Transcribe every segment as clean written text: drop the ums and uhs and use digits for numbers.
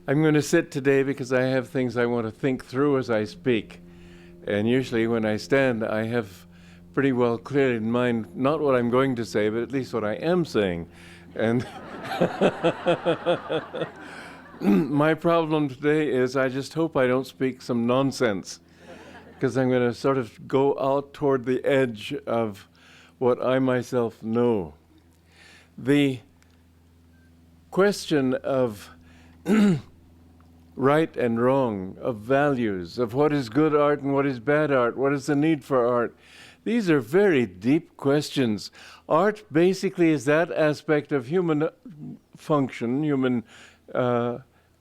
I'm going to sit today because I have things I want to think through as I speak. And usually when I stand, I have pretty well clear in mind not what I'm going to say, but at least what I am saying. And my problem today is I just hope I don't speak some nonsense, because I'm going to sort of go out toward the edge of what I myself know. The question of right and wrong, of values, of what is good art and what is bad art, what is the need for art. These are very deep questions. Art basically is that aspect of human function, human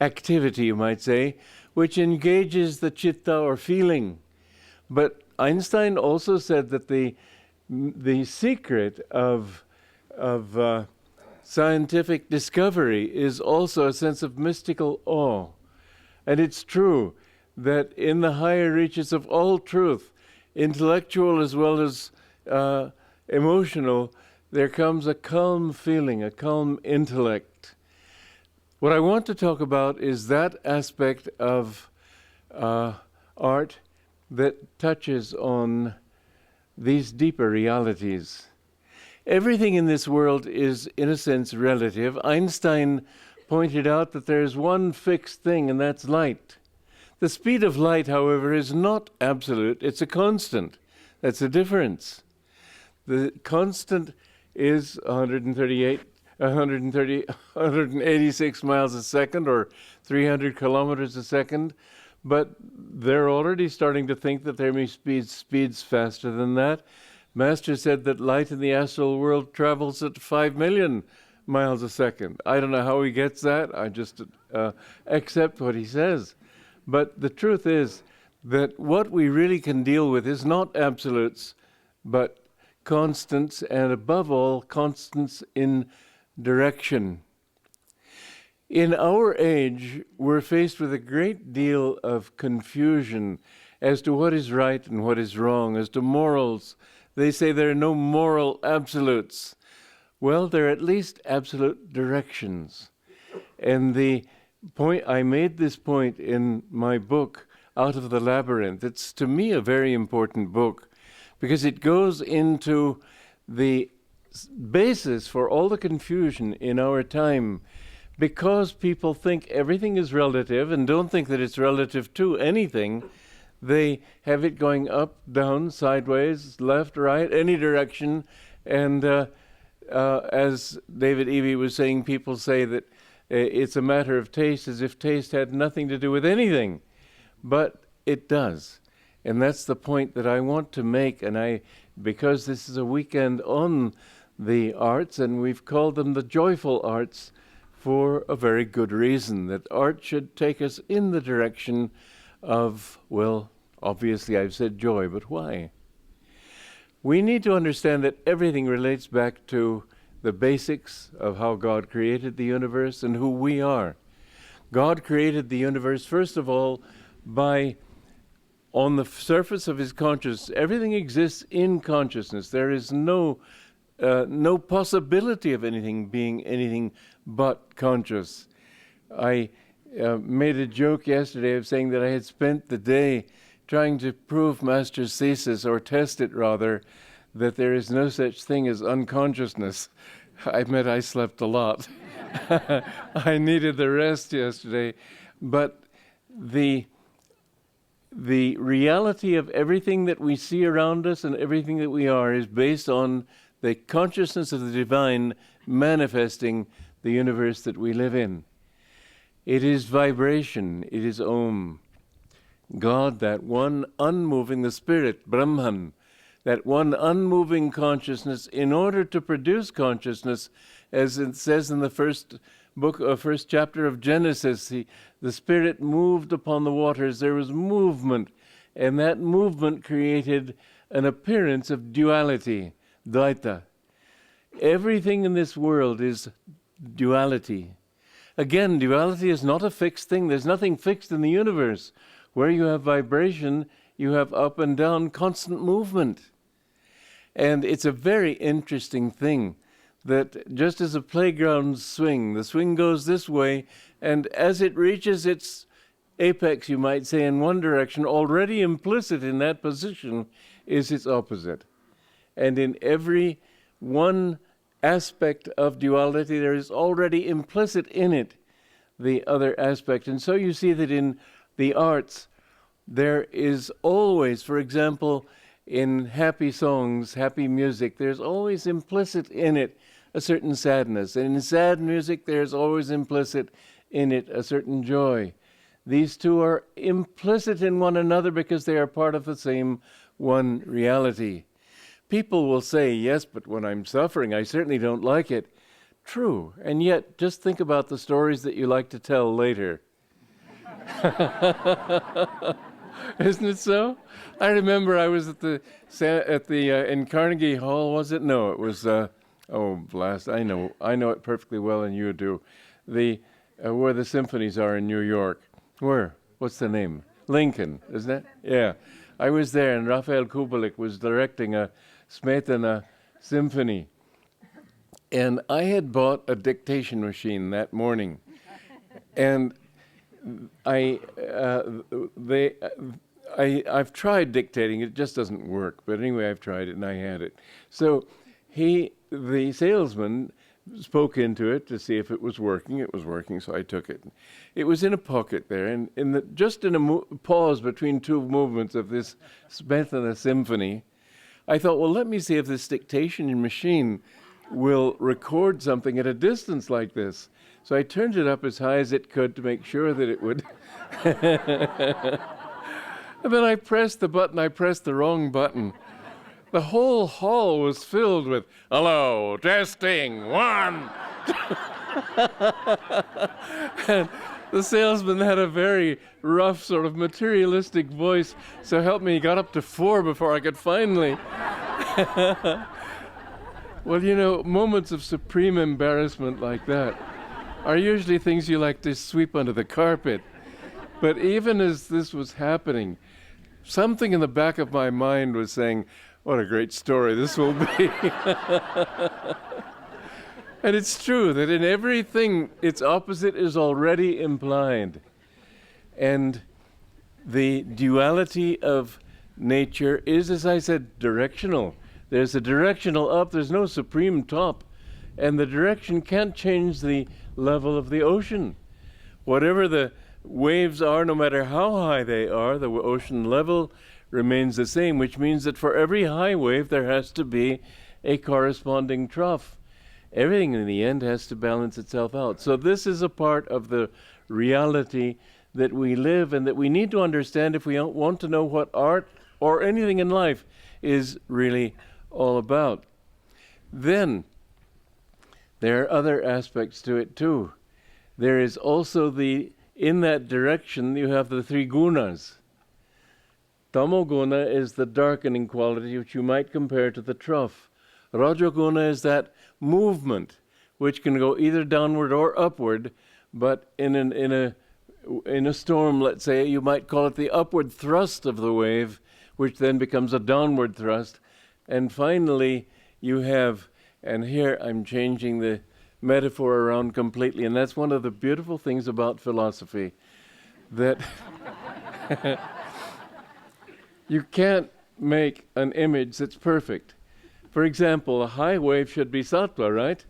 activity, you might say, which engages the chitta or feeling. But Einstein also said that the secret of scientific discovery is also a sense of mystical awe. And it's true that in the higher reaches of all truth, intellectual as well as emotional, there comes a calm feeling, a calm intellect. What I want to talk about is that aspect of art that touches on these deeper realities. Everything in this world is, in a sense, relative. Einstein pointed out that there is one fixed thing, and that's light. The speed of light, however, is not absolute. It's a constant. That's the difference. The constant is 186 miles a second, or 300 kilometers a second. But they're already starting to think that there may be speeds faster than that. Master said that light in the astral world travels at 5 million miles a second. I don't know how he gets that. I just accept what he says. But the truth is that what we really can deal with is not absolutes, but constants, and above all, constants in direction. In our age, we're faced with a great deal of confusion as to what is right and what is wrong, as to morals. They say there are no moral absolutes. Well, there are at least absolute directions. And the point, I made this point in my book, Out of the Labyrinth. It's, to me, a very important book because it goes into the basis for all the confusion in our time, because people think everything is relative and don't think that it's relative to anything. They have it going up, down, sideways, left, right, any direction. And as David Evie was saying, people say that it's a matter of taste, as if taste had nothing to do with anything. But it does. And that's the point that I want to make. And because this is a weekend on the arts, and we've called them the joyful arts for a very good reason, that art should take us in the direction of, well, obviously I've said joy, but why? We need to understand that everything relates back to the basics of how God created the universe and who we are. God created the universe, first of all, on the surface of his consciousness. Everything exists in consciousness. There is no possibility of anything being anything but conscious. I made a joke yesterday of saying that I had spent the day trying to prove Master's thesis, or test it rather, that there is no such thing as unconsciousness. I admit I slept a lot. I needed the rest yesterday. But the reality of everything that we see around us and everything that we are is based on the consciousness of the divine manifesting the universe that we live in. It is vibration, it is Om. God, that one unmoving, the spirit, Brahman, that one unmoving consciousness, in order to produce consciousness, as it says in the first chapter of Genesis, the spirit moved upon the waters, there was movement, and that movement created an appearance of duality, Dvaita. Everything in this world is duality. Again, duality is not a fixed thing. There's nothing fixed in the universe. Where you have vibration, you have up and down, constant movement. And it's a very interesting thing that just as a playground swing, the swing goes this way And as it reaches its apex, you might say, in one direction, already implicit in that position is its opposite. And in every one aspect of duality, there is already implicit in it the other aspect. And so you see that in the arts, there is always, for example, in happy songs, happy music, there's always implicit in it a certain sadness. And in sad music, there's always implicit in it a certain joy. These two are implicit in one another because they are part of the same one reality. People will say, yes, but when I'm suffering, I certainly don't like it. True. And yet, just think about the stories that you like to tell later. Isn't it so? I remember I was in Carnegie Hall, was it? No, it was, blast, I know it perfectly well, and you do. Where the symphonies are in New York. Where? What's the name? Lincoln, isn't it? Yeah. I was there, and Raphael Kubelik was directing a Smetana symphony. And I had bought a dictation machine that morning. And I've tried dictating, it just doesn't work. But anyway, I've tried it and I had it. So the salesman spoke into it to see if it was working. It was working, so I took it. It was in a pocket there, and just in a pause between two movements of this Smetana symphony, I thought, well, let me see if this dictation machine will record something at a distance like this. So I turned it up as high as it could to make sure that it would. And then I pressed the button. I pressed the wrong button. The whole hall was filled with, hello, testing, one. And the salesman had a very rough, sort of materialistic voice, so help me, he got up to 4 before I could finally. Well, you know, moments of supreme embarrassment like that are usually things you like to sweep under the carpet. But even as this was happening, something in the back of my mind was saying, what a great story this will be. And it's true that in everything, its opposite is already implied. And the duality of nature is, as I said, directional. There's a directional up, there's no supreme top. And the direction can't change the level of the ocean. Whatever the waves are, no matter how high they are, the ocean level remains the same, which means that for every high wave, there has to be a corresponding trough. Everything in the end has to balance itself out. So this is a part of the reality that we live and that we need to understand if we want to know what art or anything in life is really all about. Then, there are other aspects to it too. There is also in that direction, you have the 3 gunas. Tamoguna is the darkening quality, which you might compare to the trough. Rajoguna is that movement, which can go either downward or upward, but in a storm, let's say, you might call it the upward thrust of the wave, which then becomes a downward thrust. And finally, you have, and here I'm changing the metaphor around completely, and that's one of the beautiful things about philosophy, that you can't make an image that's perfect. For example, a high wave should be sattva, right?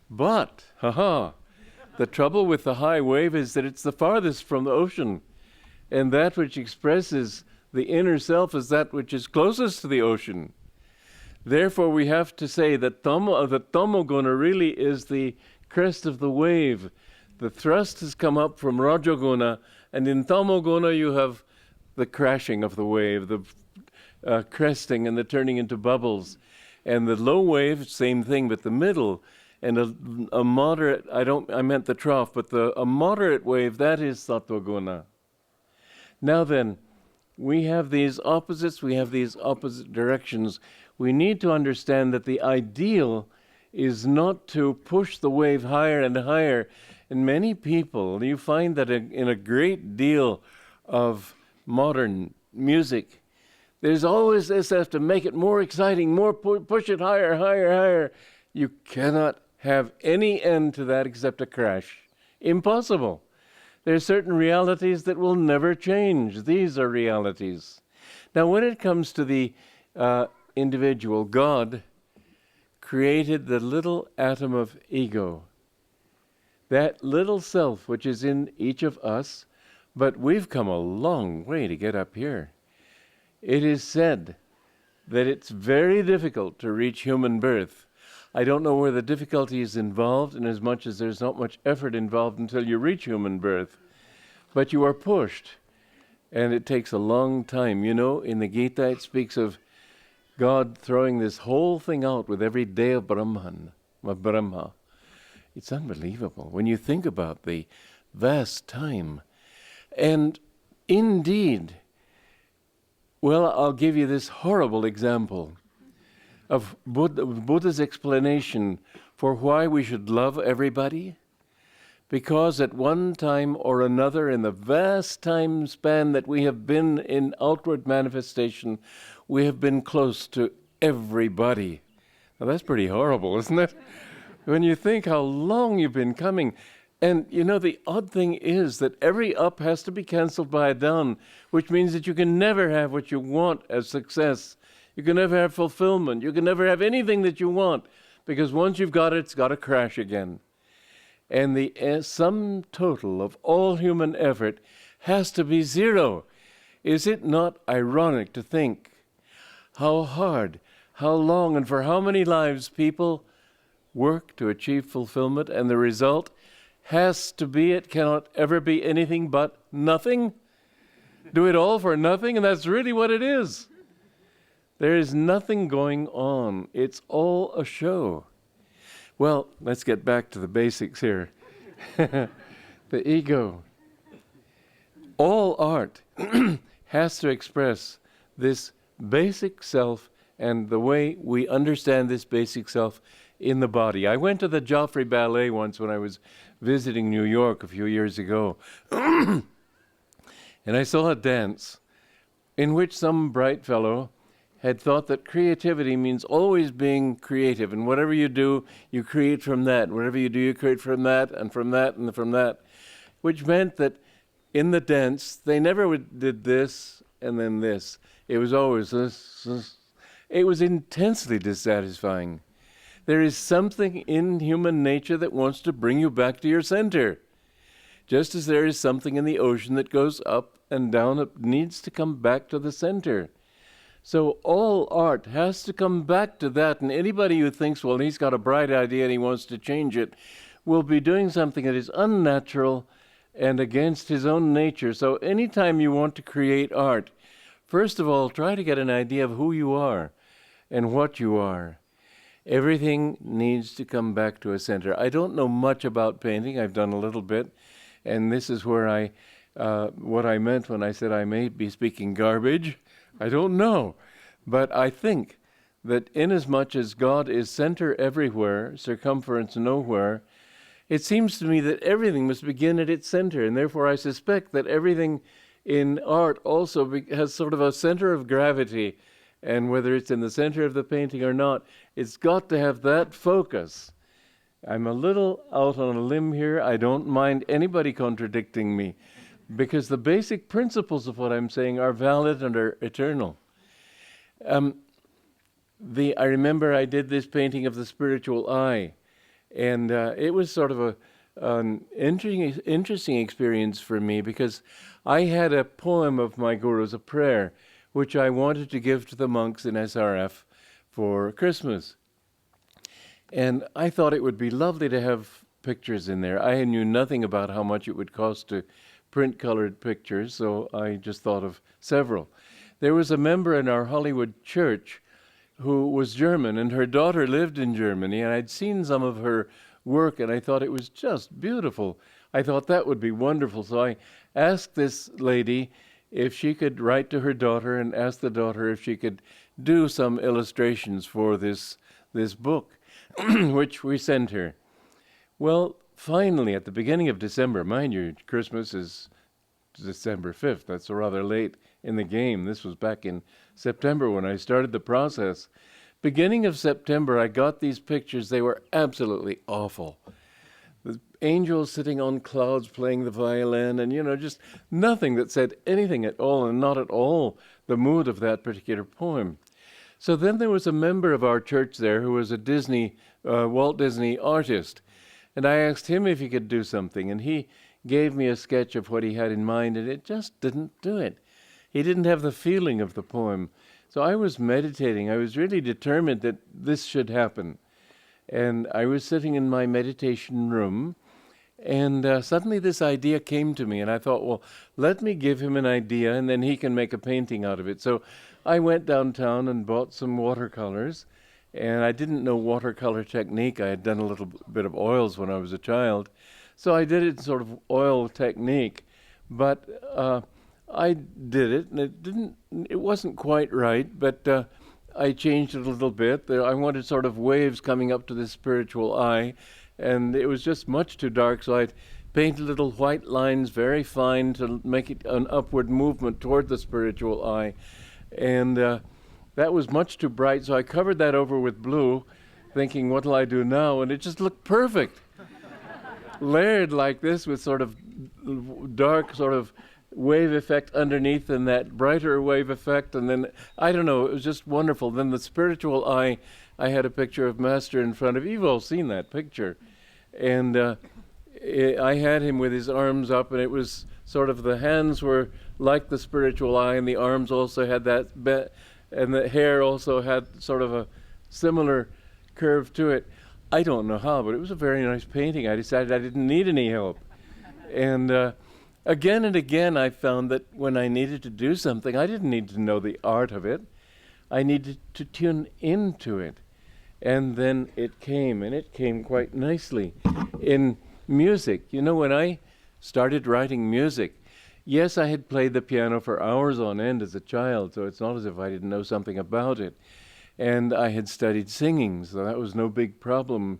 But, the trouble with the high wave is that it's the farthest from the ocean, and that which expresses the inner self is that which is closest to the ocean. Therefore, we have to say that the tamoguna really is the crest of the wave. The thrust has come up from rajoguna, and in tamoguna you have the crashing of the wave, the cresting and the turning into bubbles. And the low wave, same thing, but the middle, and a moderate, I meant the trough, but a moderate wave, that is sattva-guna. Now then, we have these opposites, we have these opposite directions. We need to understand that the ideal is not to push the wave higher and higher. And many people, you find that in a great deal of modern music, there's always this have to make it more exciting, more push it higher, higher, higher. You cannot have any end to that except a crash. Impossible. There are certain realities that will never change. These are realities. Now, when it comes to the individual, God created the little atom of ego, that little self which is in each of us, but we've come a long way to get up here. It is said that it's very difficult to reach human birth. I don't know where the difficulty is involved, in as much as there's not much effort involved until you reach human birth. But you are pushed, and it takes a long time. You know, in the Gita it speaks of God throwing this whole thing out with every day of Brahma. It's unbelievable when you think about the vast time. And indeed, well, I'll give you this horrible example of Buddha's explanation for why we should love everybody. Because at one time or another in the vast time span that we have been in outward manifestation, we have been close to everybody. Now that's pretty horrible, isn't it? When you think how long you've been coming. And you know, the odd thing is that every up has to be cancelled by a down, which means that you can never have what you want as success. You can never have fulfillment. You can never have anything that you want, because once you've got it, it's got to crash again. And the sum total of all human effort has to be zero. Is it not ironic to think how hard, how long, and for how many lives people work to achieve fulfillment, and the result has to be, it cannot ever be anything but nothing? Do it all for nothing, and that's really what it is. There is nothing going on. It's all a show. Well, let's get back to the basics here. The ego. All art has to express this basic self and the way we understand this basic self in the body. I went to the Joffrey Ballet once when I was visiting New York a few years ago. And I saw a dance in which some bright fellow had thought that creativity means always being creative, and whatever you do, you create from that. Whatever you do, you create from that, and from that, and from that. Which meant that in the dance, they never did this and then this. It was always this. It was intensely dissatisfying. There is something in human nature that wants to bring you back to your center. Just as there is something in the ocean that goes up and down, it needs to come back to the center. So all art has to come back to that, and anybody who thinks, well, he's got a bright idea and he wants to change it, will be doing something that is unnatural and against his own nature. So anytime you want to create art, first of all, try to get an idea of who you are and what you are. Everything needs to come back to a center. I don't know much about painting. I've done a little bit, and this is where what I meant when I said I may be speaking garbage. I don't know, but I think that inasmuch as God is center everywhere, circumference nowhere, it seems to me that everything must begin at its center, and therefore I suspect that everything in art also has sort of a center of gravity, and whether it's in the center of the painting or not, it's got to have that focus. I'm a little out on a limb here. I don't mind anybody contradicting me, because the basic principles of what I'm saying are valid and are eternal. I remember I did this painting of the spiritual eye, and it was sort of an interesting experience for me, because I had a poem of my guru's, a prayer, which I wanted to give to the monks in SRF for Christmas. And I thought it would be lovely to have pictures in there. I knew nothing about how much it would cost to print colored pictures, so I just thought of several. There was a member in our Hollywood church who was German, and her daughter lived in Germany, and I'd seen some of her work, and I thought it was just beautiful. I thought that would be wonderful, so I asked this lady if she could write to her daughter and ask the daughter if she could do some illustrations for this book, which we sent her. Well, finally, at the beginning of December, mind you, Christmas is December 5th. That's rather late in the game. This was back in September when I started the process. Beginning of September, I got these pictures. They were absolutely awful. angels sitting on clouds playing the violin, and, just nothing that said anything at all, and not at all the mood of that particular poem. So then there was a member of our church there who was a Walt Disney artist, and I asked him if he could do something, and he gave me a sketch of what he had in mind, and it just didn't do it. He didn't have the feeling of the poem. So I was meditating. I was really determined that this should happen. And I was sitting in my meditation room, and suddenly this idea came to me, and I thought, well, let me give him an idea, and then he can make a painting out of it. So I went downtown and bought some watercolors, and I didn't know watercolor technique. I had done a little bit of oils when I was a child. So I did it in sort of oil technique, but I did it, and it wasn't quite right, but I changed it a little bit. I wanted sort of waves coming up to the spiritual eye, and it was just much too dark, so I painted little white lines, very fine, to make it an upward movement toward the spiritual eye. And that was much too bright, so I covered that over with blue, thinking, what'll I do now? And it just looked perfect. Layered like this with sort of dark sort of wave effect underneath and that brighter wave effect, and then, I don't know, it was just wonderful. Then the spiritual eye, I had a picture of Master in front of you. You've all seen that picture. And I had him with his arms up, and it was sort of the hands were like the spiritual eye, and the arms also had that, and the hair also had sort of a similar curve to it. I don't know how, but it was a very nice painting. I decided I didn't need any help. And again and again, I found that when I needed to do something, I didn't need to know the art of it. I needed to tune into it. And then it came, and it came quite nicely. In music, when I started writing music, yes, I had played the piano for hours on end as a child, so it's not as if I didn't know something about it. And I had studied singing, so that was no big problem.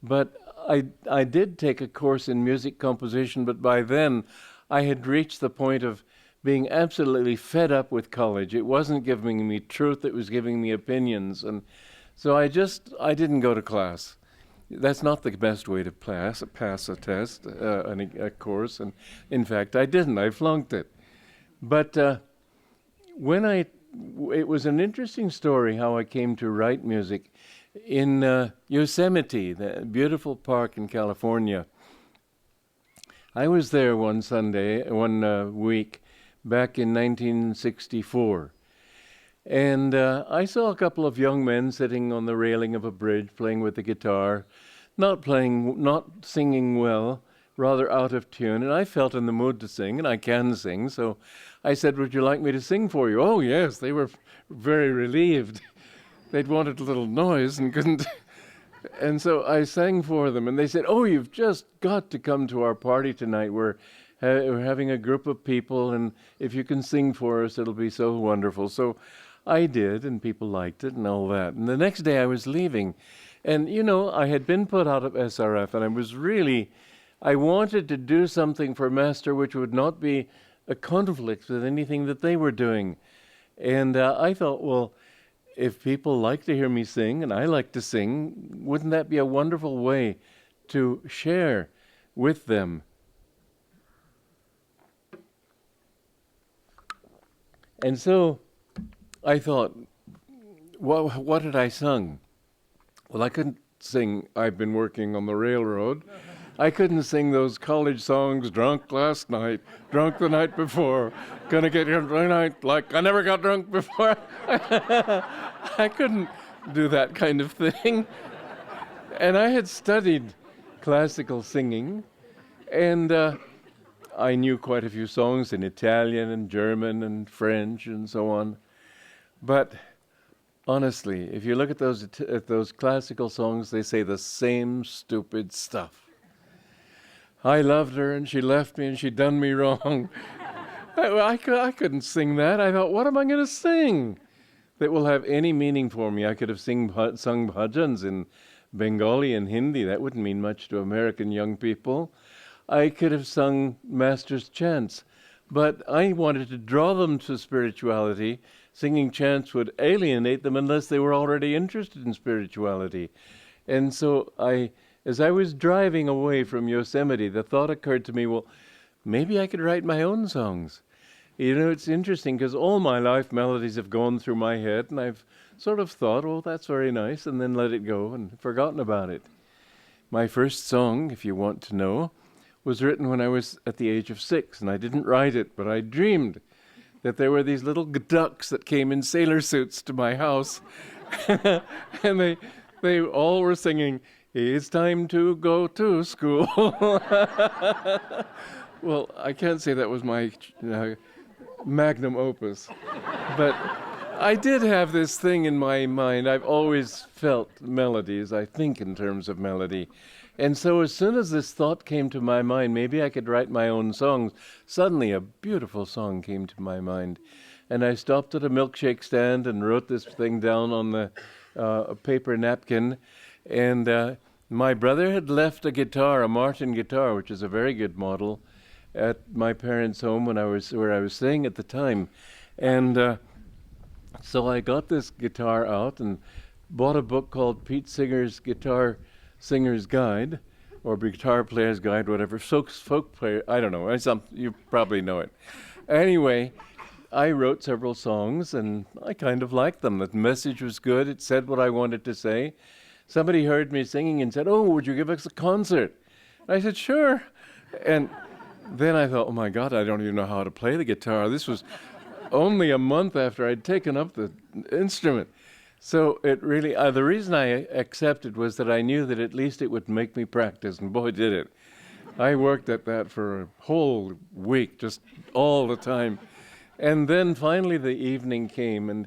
But I did take a course in music composition, but by then I had reached the point of being absolutely fed up with college. It wasn't giving me truth, it was giving me opinions. And so I didn't go to class. That's not the best way to pass a test, a course. And in fact, I didn't. I flunked it. But it was an interesting story how I came to write music in Yosemite, the beautiful park in California. I was there one week back in 1964. And I saw a couple of young men sitting on the railing of a bridge playing with the guitar, not singing well, rather out of tune. And I felt in the mood to sing, and I can sing. So I said, would you like me to sing for you? Oh, yes. They were very relieved. They'd wanted a little noise and couldn't. And so I sang for them, and they said, oh, you've just got to come to our party tonight. We're having a group of people, and if you can sing for us, it'll be so wonderful. So I did, and people liked it and all that. And the next day I was leaving, and, I had been put out of SRF, and I wanted to do something for Master which would not be a conflict with anything that they were doing. And I thought, well, if people like to hear me sing, and I like to sing, wouldn't that be a wonderful way to share with them? And so I thought, what had I sung? Well, I couldn't sing I've Been Working on the Railroad. I couldn't sing those college songs, drunk last night, drunk the night before, gonna get drunk tonight like I never got drunk before. I couldn't do that kind of thing. And I had studied classical singing, and I knew quite a few songs in Italian and German and French and so on. But honestly, if you look at those classical songs, they say the same stupid stuff. I loved her and she left me and she done me wrong. I couldn't sing that. I thought, what am I going to sing that will have any meaning for me? I could have sung bhajans in Bengali and Hindi. That wouldn't mean much to American young people. I could have sung Master's chants. But I wanted to draw them to spirituality. Singing chants would alienate them unless they were already interested in spirituality. And so As I was driving away from Yosemite, the thought occurred to me, well, maybe I could write my own songs. You know, it's interesting because all my life melodies have gone through my head, and I've sort of thought, oh, that's very nice, and then let it go and forgotten about it. My first song, if you want to know, was written when I was at the age of 6, and I didn't write it, but I dreamed that there were these little ducks that came in sailor suits to my house, and they all were singing, "It's time to go to school." Well, I can't say that was my magnum opus, but I did have this thing in my mind. I've always felt melodies. I think in terms of melody. And so as soon as this thought came to my mind, maybe I could write my own songs, suddenly a beautiful song came to my mind. And I stopped at a milkshake stand and wrote this thing down on the paper napkin. And my brother had left a guitar, a Martin guitar, which is a very good model, at my parents' home where I was staying at the time. And so I got this guitar out and bought a book called Pete Singer's Guitar Singer's Guide, or Guitar Player's Guide, whatever, folk player, I don't know, you probably know it. Anyway, I wrote several songs, and I kind of liked them. The message was good. It said what I wanted to say. Somebody heard me singing and said, "Oh, would you give us a concert?" I said, "Sure." And then I thought, oh my God, I don't even know how to play the guitar. This was only a month after I'd taken up the instrument. So it really, the reason I accepted was that I knew that at least it would make me practice, and boy, did it. I worked at that for a whole week, just all the time. And then finally the evening came, and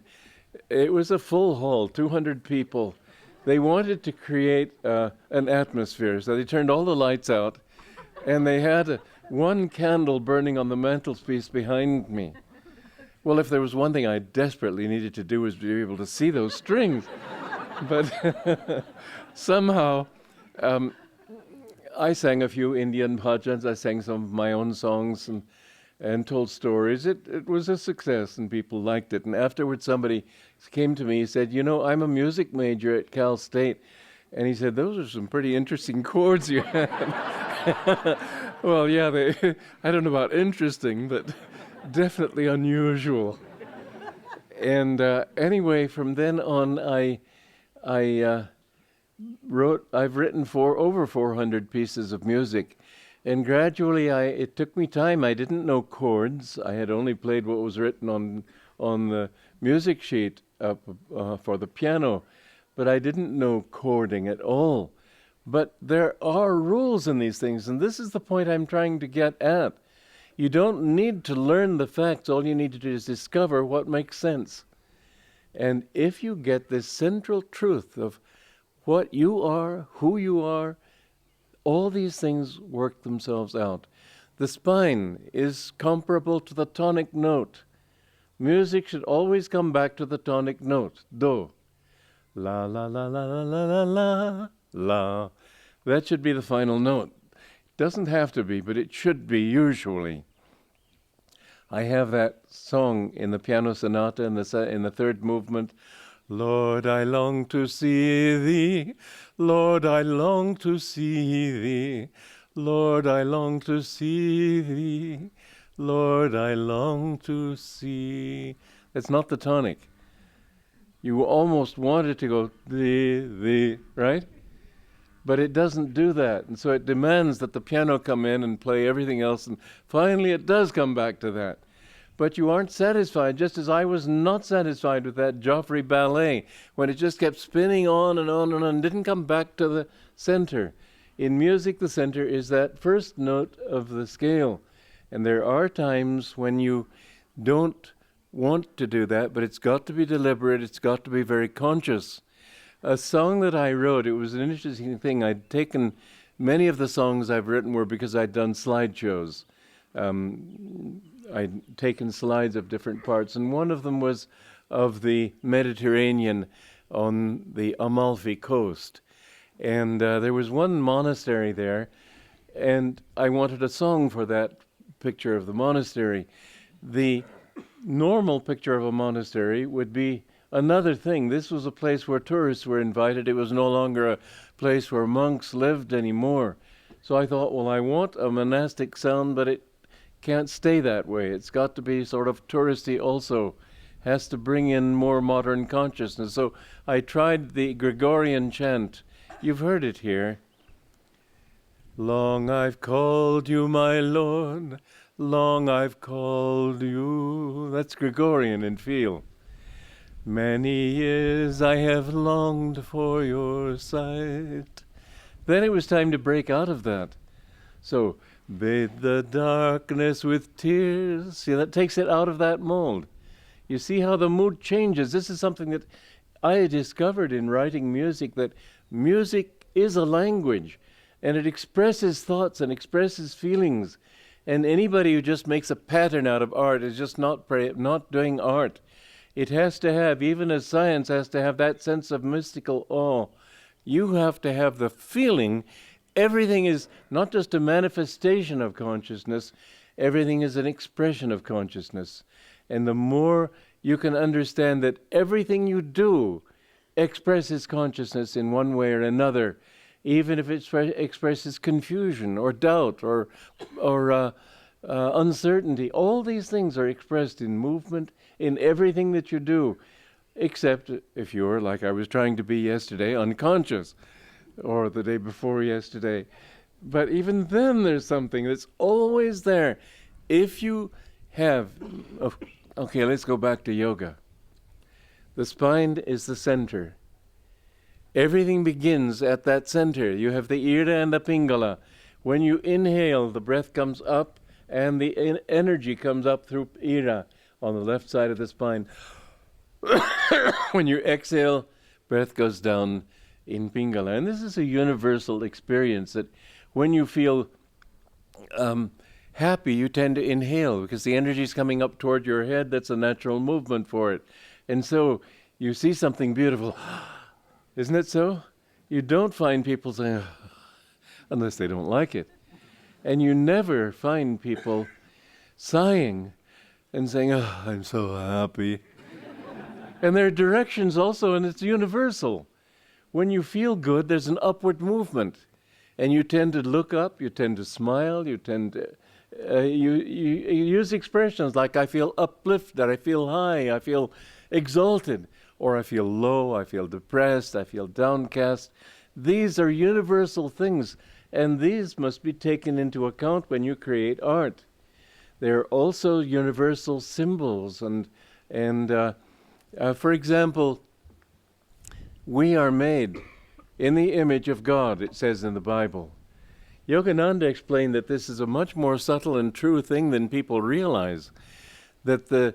it was a full hall, 200 people. They wanted to create an atmosphere, so they turned all the lights out, and they had one candle burning on the mantelpiece behind me. Well, if there was one thing I desperately needed to do was be able to see those strings. But somehow I sang a few Indian bhajans. I sang some of my own songs and told stories. It was a success, and people liked it. And afterwards somebody came to me, he said, "You know, I'm a music major at Cal State." And he said, "Those are some pretty interesting chords you have." Well, yeah, I don't know about interesting, but definitely unusual. And anyway, from then on, I've written over 400 pieces of music, and gradually it took me time. I didn't know chords. I had only played what was written on the music sheet for the piano, but I didn't know chording at all. But there are rules in these things, and this is the point I'm trying to get at. You don't need to learn the facts. All you need to do is discover what makes sense. And if you get this central truth of what you are, who you are, all these things work themselves out. The spine is comparable to the tonic note. Music should always come back to the tonic note, do. La, la, la, la, la, la, la, la. That should be the final note. It doesn't have to be, but it should be usually. I have that song in the piano sonata in the third movement. Lord, I long to see thee. Lord, I long to see thee. Lord, I long to see thee. Lord, I long to see. That's not the tonic. You almost want it to go thee, right? But it doesn't do that. And so it demands that the piano come in and play everything else. And finally it does come back to that. But you aren't satisfied, just as I was not satisfied with that Joffrey ballet, when it just kept spinning on and on and on, didn't come back to the center. In music, the center is that first note of the scale. And there are times when you don't want to do that, but it's got to be deliberate, it's got to be very conscious. A song that I wrote, it was an interesting thing. I'd taken, many of the songs I've written were because I'd done slideshows. I'd taken slides of different parts, and one of them was of the Mediterranean on the Amalfi coast. And there was one monastery there, and I wanted a song for that picture of the monastery. The normal picture of a monastery would be another thing. This was a place where tourists were invited. It was no longer a place where monks lived anymore. So I thought, well, I want a monastic sound, but it can't stay that way. It's got to be sort of touristy also. Has to bring in more modern consciousness. So I tried the Gregorian chant. You've heard it here. Long I've called you, my Lord, long I've called you. That's Gregorian in feel. Many years I have longed for your sight. Then it was time to break out of that. So, bathe the darkness with tears. See, that takes it out of that mold. You see how the mood changes. This is something that I discovered in writing music, that music is a language, and it expresses thoughts and expresses feelings. And anybody who just makes a pattern out of art is just not doing art. It has to have, even as science has to have that sense of mystical awe, you have to have the feeling everything is not just a manifestation of consciousness, everything is an expression of consciousness. And the more you can understand that everything you do expresses consciousness in one way or another, even if it expresses confusion or doubt or uncertainty. All these things are expressed in movement, in everything that you do, except if you're, like I was trying to be yesterday, unconscious, or the day before yesterday. But even then there's something that's always there. If you have... Okay, let's go back to yoga. The spine is the center. Everything begins at that center. You have the Ira and the Pingala. When you inhale, the breath comes up and the energy comes up through Ira on the left side of the spine. When you exhale, breath goes down in Pingala. And this is a universal experience, that when you feel happy, you tend to inhale because the energy is coming up toward your head. That's a natural movement for it. And so you see something beautiful. Isn't it so? You don't find people saying, unless they don't like it. And you never find people sighing and saying, oh, I'm so happy. And there are directions also, and it's universal. When you feel good, there's an upward movement. And you tend to look up, you tend to smile, you tend to... you use expressions like, I feel uplifted, I feel high, I feel exalted, or I feel low, I feel depressed, I feel downcast. These are universal things, and these must be taken into account when you create art. They're also universal symbols, and for example, we are made in the image of God, it says in the Bible. Yogananda explained that this is a much more subtle and true thing than people realize, that the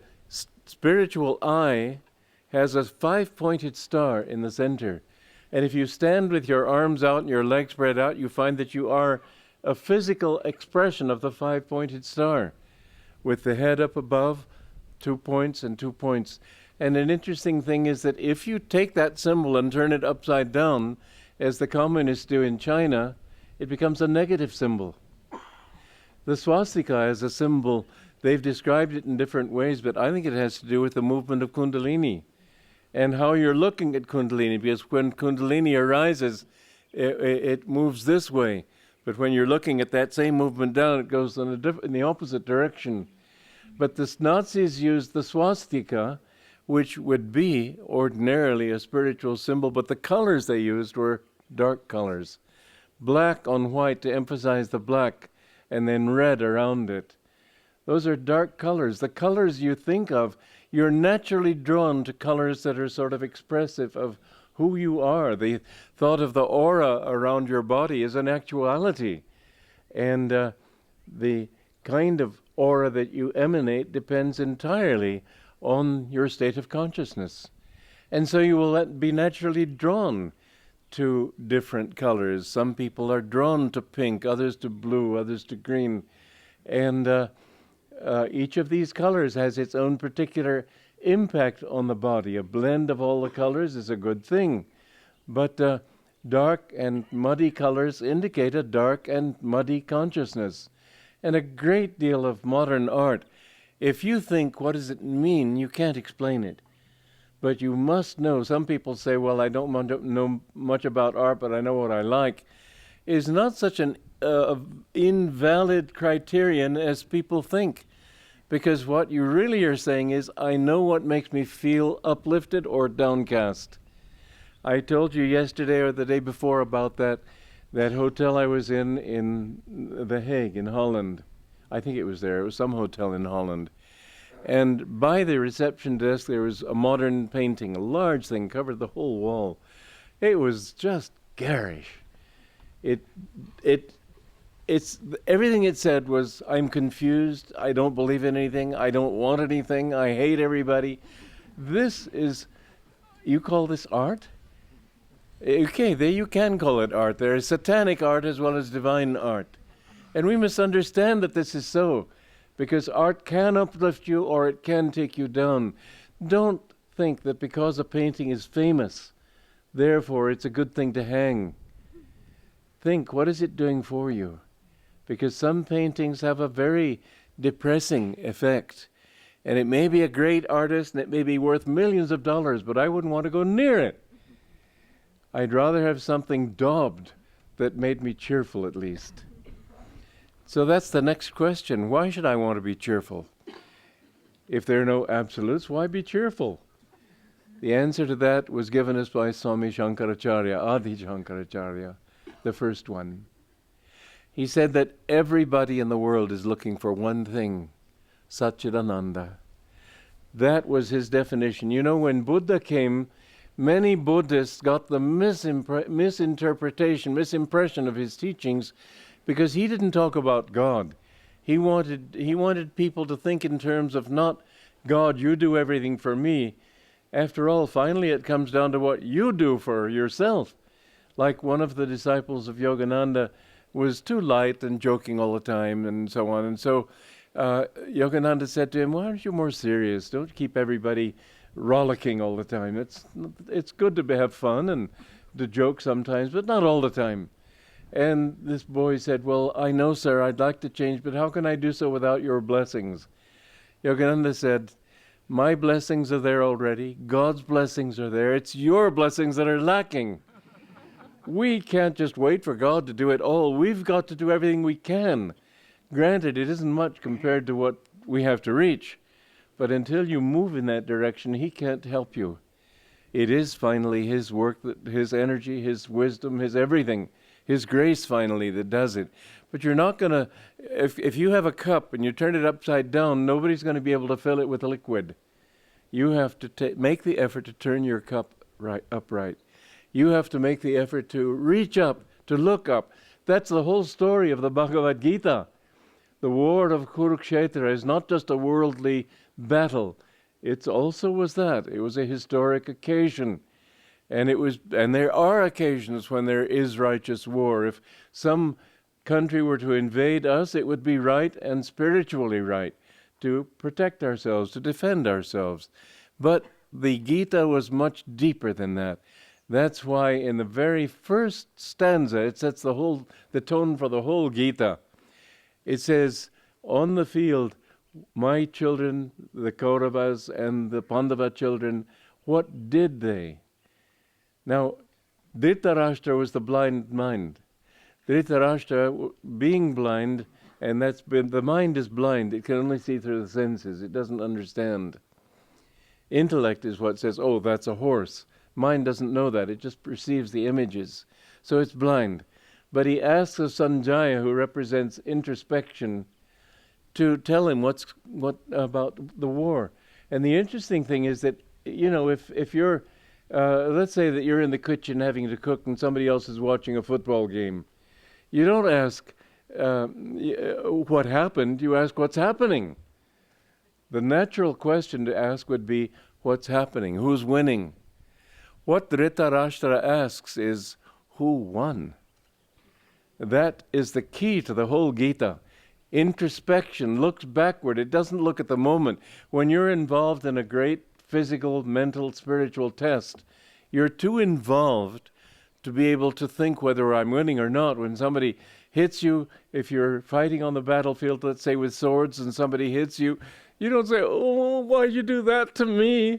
spiritual eye has a 5-pointed star in the center. And if you stand with your arms out and your legs spread out, you find that you are a physical expression of the 5-pointed star, with the head up above, 2 points and 2 points. And an interesting thing is that if you take that symbol and turn it upside down, as the communists do in China, it becomes a negative symbol. The swastika is a symbol. They've described it in different ways, but I think it has to do with the movement of Kundalini and how you're looking at Kundalini, because when Kundalini arises, it moves this way. But when you're looking at that same movement down, it goes in the opposite direction. But the Nazis used the swastika, which would be ordinarily a spiritual symbol, but the colors they used were dark colors. Black on white to emphasize the black, and then red around it. Those are dark colors. The colors you think of, you're naturally drawn to colors that are sort of expressive of who you are. The thought of the aura around your body is an actuality. And the kind of aura that you emanate depends entirely on your state of consciousness. And so you will be naturally drawn to different colors. Some people are drawn to pink, others to blue, others to green. And each of these colors has its own particular impact on the body. A blend of all the colors is a good thing. But dark and muddy colors indicate a dark and muddy consciousness. And a great deal of modern art, if you think, what does it mean, you can't explain it. But you must know, some people say, well, I don't know much about art, but I know what I like, is not such an invalid criterion as people think. Because what you really are saying is, I know what makes me feel uplifted or downcast. I told you yesterday or the day before about that hotel I was in The Hague in Holland. I think it was there. It was some hotel in Holland. And by the reception desk there was a modern painting, a large thing, covered the whole wall. It was just garish. It's everything it said was, I'm confused, I don't believe in anything, I don't want anything, I hate everybody. This is, you call this art? Okay, there you can call it art. There is satanic art as well as divine art. And we must understand that this is so, because art can uplift you or it can take you down. Don't think that because a painting is famous, therefore it's a good thing to hang. Think, what is it doing for you? Because some paintings have a very depressing effect. And it may be a great artist and it may be worth millions of dollars, but I wouldn't want to go near it. I'd rather have something daubed that made me cheerful at least. So that's the next question. Why should I want to be cheerful? If there are no absolutes, why be cheerful? The answer to that was given us by Swami Shankaracharya, Adi Shankaracharya, the first one. He said that everybody in the world is looking for one thing, Satchidananda. That was his definition. You know, when Buddha came, many Buddhists got the misimpression of his teachings because he didn't talk about God. He wanted people to think in terms of not, God, you do everything for me. After all, finally it comes down to what you do for yourself. Like one of the disciples of Yogananda was too light and joking all the time and so on. And so Yogananda said to him, why aren't you more serious? Don't keep everybody rollicking all the time. It's good to have fun and to joke sometimes, but not all the time. And this boy said, well, I know, sir, I'd like to change, but how can I do so without your blessings? Yogananda said, my blessings are there already. God's blessings are there. It's your blessings that are lacking. We can't just wait for God to do it all. We've got to do everything we can. Granted, it isn't much compared to what we have to reach. But until you move in that direction, He can't help you. It is finally His work, His energy, His wisdom, His everything, His grace finally that does it. But you're not going to, if you have a cup and you turn it upside down, nobody's going to be able to fill it with liquid. You have to make the effort to turn your cup upright. You have to make the effort to reach up, to look up. That's the whole story of the Bhagavad Gita. The war of Kurukshetra is not just a worldly battle. It also was that. It was a historic occasion. And there are occasions when there is righteous war. If some country were to invade us, it would be right and spiritually right to protect ourselves, to defend ourselves. But the Gita was much deeper than that. That's why in the very first stanza, it sets the tone for the whole Gita. It says, on the field, my children, the Kauravas and the Pandava children, what did they? Now, Dhritarashtra was the blind mind. Dhritarashtra, being blind, and the mind is blind. It can only see through the senses. It doesn't understand. Intellect is what says, oh, that's a horse. Mind doesn't know that. It just perceives the images. So it's blind. But he asks of Sanjaya, who represents introspection, to tell him what about the war. And the interesting thing is that, you know, if you're, let's say that you're in the kitchen having to cook and somebody else is watching a football game, you don't ask what happened, you ask what's happening. The natural question to ask would be, what's happening? Who's winning? What Dhritarashtra asks is, who won? That is the key to the whole Gita. Introspection looks backward. It doesn't look at the moment. When you're involved in a great physical, mental, spiritual test, you're too involved to be able to think whether I'm winning or not. When somebody hits you, if you're fighting on the battlefield, let's say with swords, and somebody hits you, you don't say, oh, why'd you do that to me?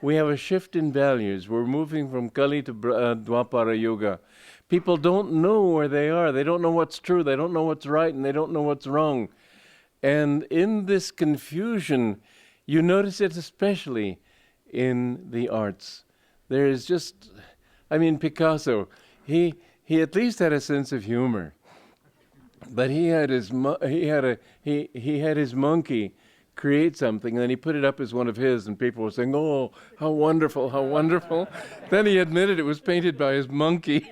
We have a shift in values. We're moving from Kali to Dwapara Yuga. People don't know where they are. They don't know what's true. They don't know what's right, and they don't know what's wrong. And in this confusion, you notice it especially in the arts. There is just, Picasso, he at least had a sense of humor. But he had his monkey create something, and then he put it up as one of his, and people were saying, "Oh, how wonderful, how wonderful." Then he admitted it was painted by his monkey.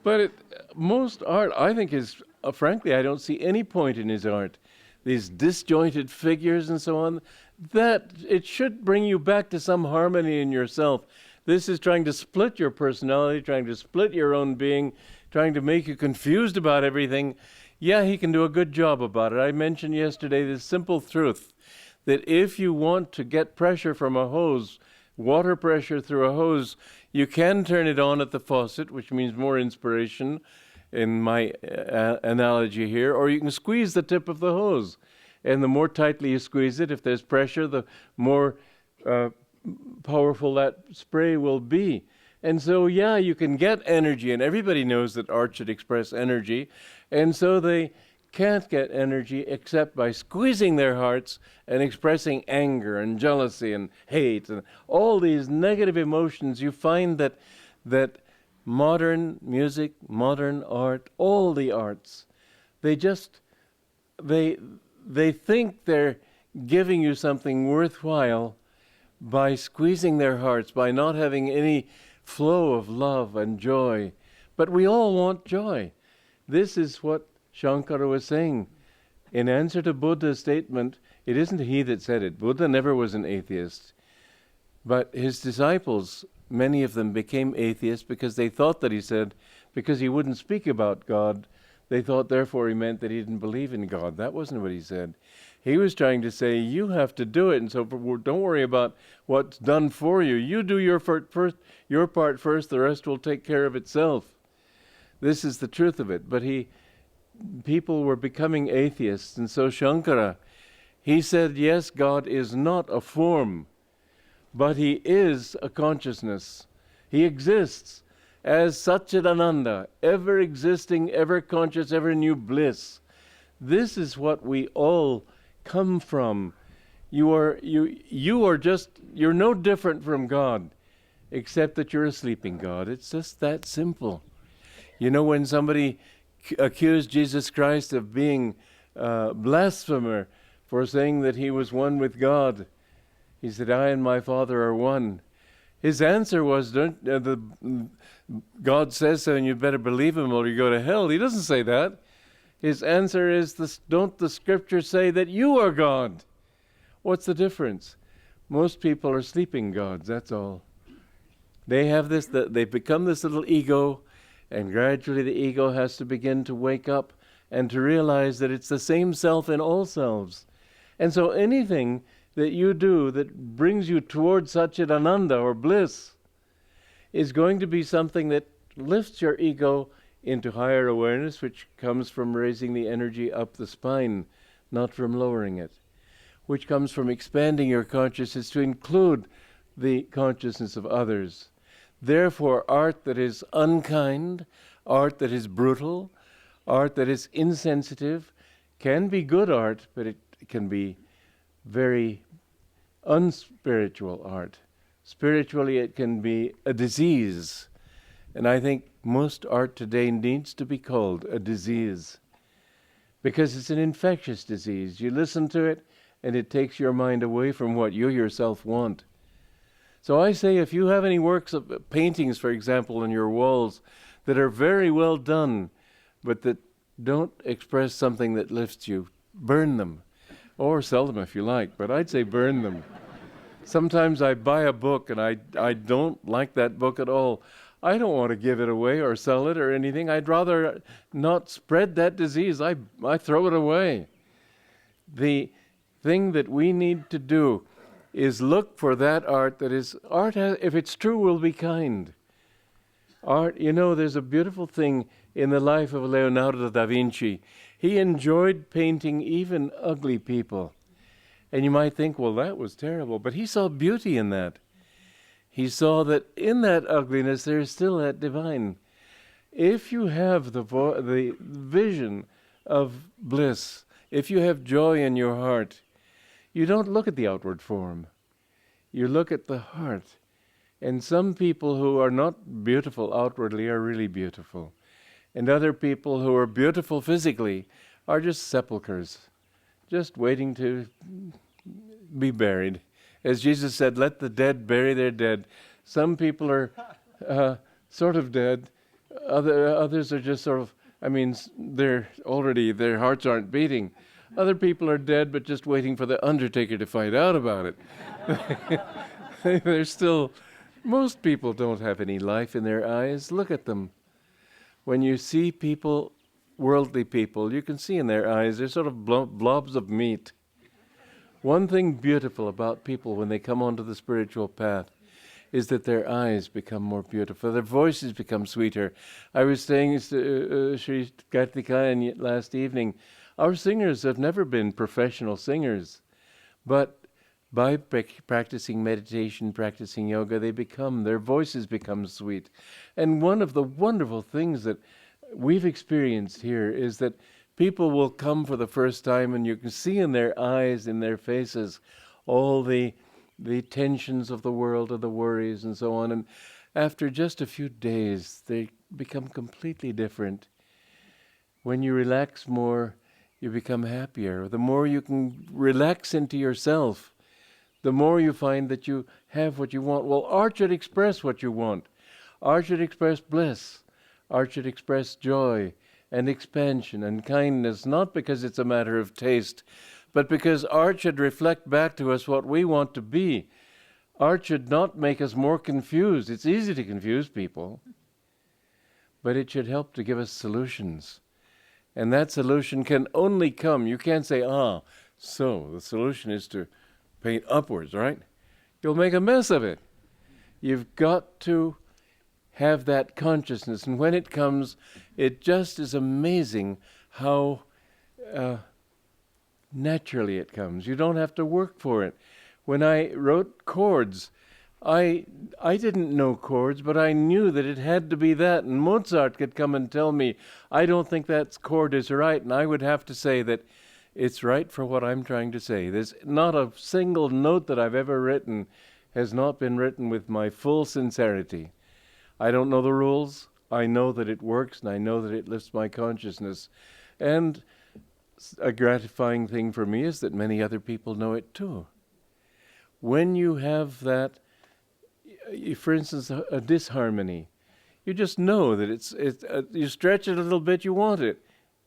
But most art, I think, is, frankly, I don't see any point in his art. These disjointed figures and so on, that it should bring you back to some harmony in yourself. This is trying to split your personality, trying to split your own being, trying to make you confused about everything. Yeah, he can do a good job about it. I mentioned yesterday this simple truth, that if you want to get pressure from a hose, water pressure through a hose, you can turn it on at the faucet, which means more inspiration in my analogy here, or you can squeeze the tip of the hose. And the more tightly you squeeze it, if there's pressure, the more powerful that spray will be. And so, yeah, you can get energy, and everybody knows that art should express energy, and so they can't get energy except by squeezing their hearts and expressing anger and jealousy and hate and all these negative emotions. You find that modern music, modern art, all the arts, they think they're giving you something worthwhile by squeezing their hearts, by not having any flow of love and joy. But we all want joy. This is what Shankara was saying. In answer to Buddha's statement, it isn't he that said it. Buddha never was an atheist. But his disciples, many of them became atheists because they thought that he said, because he wouldn't speak about God, they thought therefore he meant that he didn't believe in God. That wasn't what he said. He was trying to say, you have to do it, and so don't worry about what's done for you. You do your part first, the rest will take care of itself. This is the truth of it. But people were becoming atheists, and so Shankara, he said, yes, God is not a form, but he is a consciousness. He exists as Satchidananda, ever existing, ever conscious, ever new bliss. This is what we all come from. You're no different from God, except that you're a sleeping God. It's just that simple. You know, when somebody accused Jesus Christ of being a blasphemer for saying that he was one with God, he said, I and my Father are one. His answer was, God says so and you better believe him or you go to hell. He doesn't say that. His answer is, don't the scriptures say that you are God? What's the difference? Most people are sleeping gods, that's all. They have this, they become this little ego, and gradually the ego has to begin to wake up and to realize that it's the same self in all selves. And so anything that you do that brings you towards Satchidananda or bliss is going to be something that lifts your ego into higher awareness, which comes from raising the energy up the spine, not from lowering it, which comes from expanding your consciousness to include the consciousness of others. Therefore, art that is unkind, art that is brutal, art that is insensitive, can be good art, but it can be very unspiritual art. Spiritually, it can be a disease. And I think most art today needs to be called a disease, because it's an infectious disease. You listen to it, and it takes your mind away from what you yourself want. So I say, if you have any works of paintings, for example, on your walls that are very well done, but that don't express something that lifts you, burn them. Or sell them if you like, but I'd say burn them. Sometimes I buy a book and I don't like that book at all. I don't want to give it away or sell it or anything. I'd rather not spread that disease. I throw it away. The thing that we need to do is look for that art that is, if it's true, will be kind. Art, there's a beautiful thing in the life of Leonardo da Vinci. He enjoyed painting even ugly people. And you might think, well, that was terrible. But he saw beauty in that. He saw that in that ugliness there is still that divine. If you have the vision of bliss, if you have joy in your heart, you don't look at the outward form. You look at the heart. And some people who are not beautiful outwardly are really beautiful. And other people who are beautiful physically are just sepulchres, just waiting to be buried. As Jesus said, let the dead bury their dead. Some people are sort of dead. Others are just sort of, their hearts aren't beating. Other people are dead, but just waiting for the undertaker to find out about it. They're still, most people don't have any life in their eyes. Look at them. When you see people, worldly people, you can see in their eyes, they're sort of blobs of meat. One thing beautiful about people when they come onto the spiritual path is that their eyes become more beautiful, their voices become sweeter. I was saying to Sri Karthikayan last evening, our singers have never been professional singers, but by practicing meditation, practicing yoga, their voices become sweet. And one of the wonderful things that we've experienced here is that people will come for the first time and you can see in their eyes, in their faces, all the tensions of the world and the worries and so on. And after just a few days, they become completely different. When you relax more, you become happier. The more you can relax into yourself, the more you find that you have what you want. Well, art should express what you want. Art should express bliss. Art should express joy and expansion and kindness, not because it's a matter of taste, but because art should reflect back to us what we want to be. Art should not make us more confused. It's easy to confuse people, but it should help to give us solutions. And that solution can only come. You can't say, so the solution is to paint upwards, right? You'll make a mess of it. You've got to have that consciousness. And when it comes, it just is amazing how naturally it comes. You don't have to work for it. When I wrote chords, I didn't know chords, but I knew that it had to be that. And Mozart could come and tell me, I don't think that chord is right. And I would have to say that it's right for what I'm trying to say. There's not a single note that I've ever written has not been written with my full sincerity. I don't know the rules. I know that it works, and I know that it lifts my consciousness. And a gratifying thing for me is that many other people know it too. When you have that, for instance, a disharmony, you just know that you stretch it a little bit, you want it.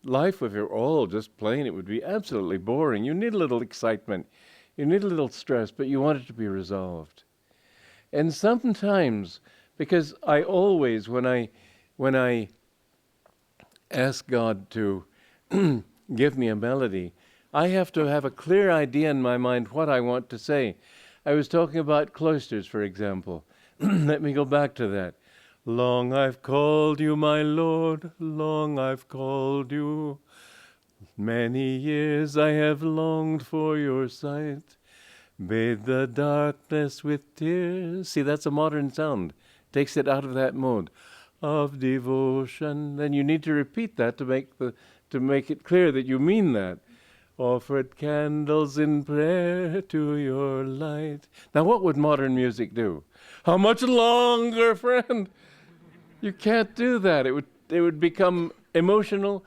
Life, if you're all just plain, it would be absolutely boring. You need a little excitement. You need a little stress, but you want it to be resolved. And sometimes, because I always, when I ask God to give me a melody, I have to have a clear idea in my mind what I want to say. I was talking about cloisters, for example. Let me go back to that. Long I've called you, my Lord, long I've called you. Many years I have longed for your sight. Bathe the darkness with tears. See, that's a modern sound. Takes it out of that mode of devotion. Then you need to repeat that to make it clear that you mean that. Offered candles in prayer to your light. Now, what would modern music do? How much longer, friend? You can't do that. It would become emotional,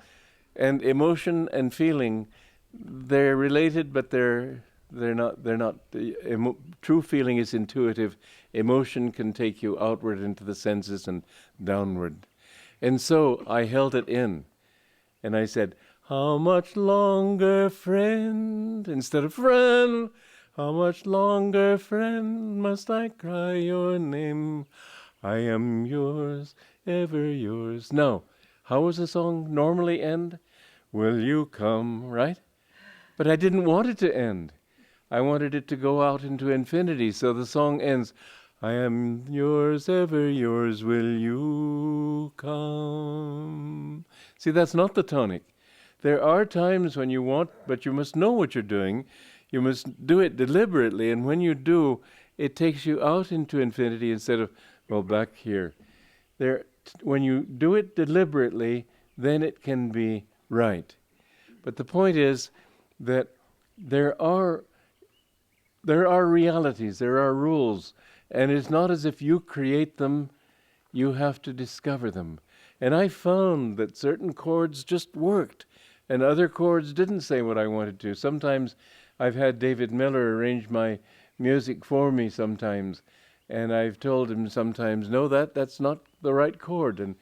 and emotion and feeling, they're related, but they're not. True feeling is intuitive. Emotion can take you outward into the senses and downward. And so I held it in, and I said, how much longer, friend, instead of friend, how much longer, friend, must I cry your name? I am yours, ever yours. Now, how does the song normally end? Will you come, right? But I didn't want it to end. I wanted it to go out into infinity. So the song ends, I am yours, ever yours, will you come? See, that's not the tonic. There are times when you want, but you must know what you're doing. You must do it deliberately, and when you do, it takes you out into infinity instead of, well, back here. When you do it deliberately, then it can be right. But the point is that there are realities, there are rules, and it's not as if you create them, you have to discover them. And I found that certain chords just worked, and other chords didn't say what I wanted to. Sometimes I've had David Miller arrange my music for me sometimes, and I've told him sometimes, no, that's not the right chord. And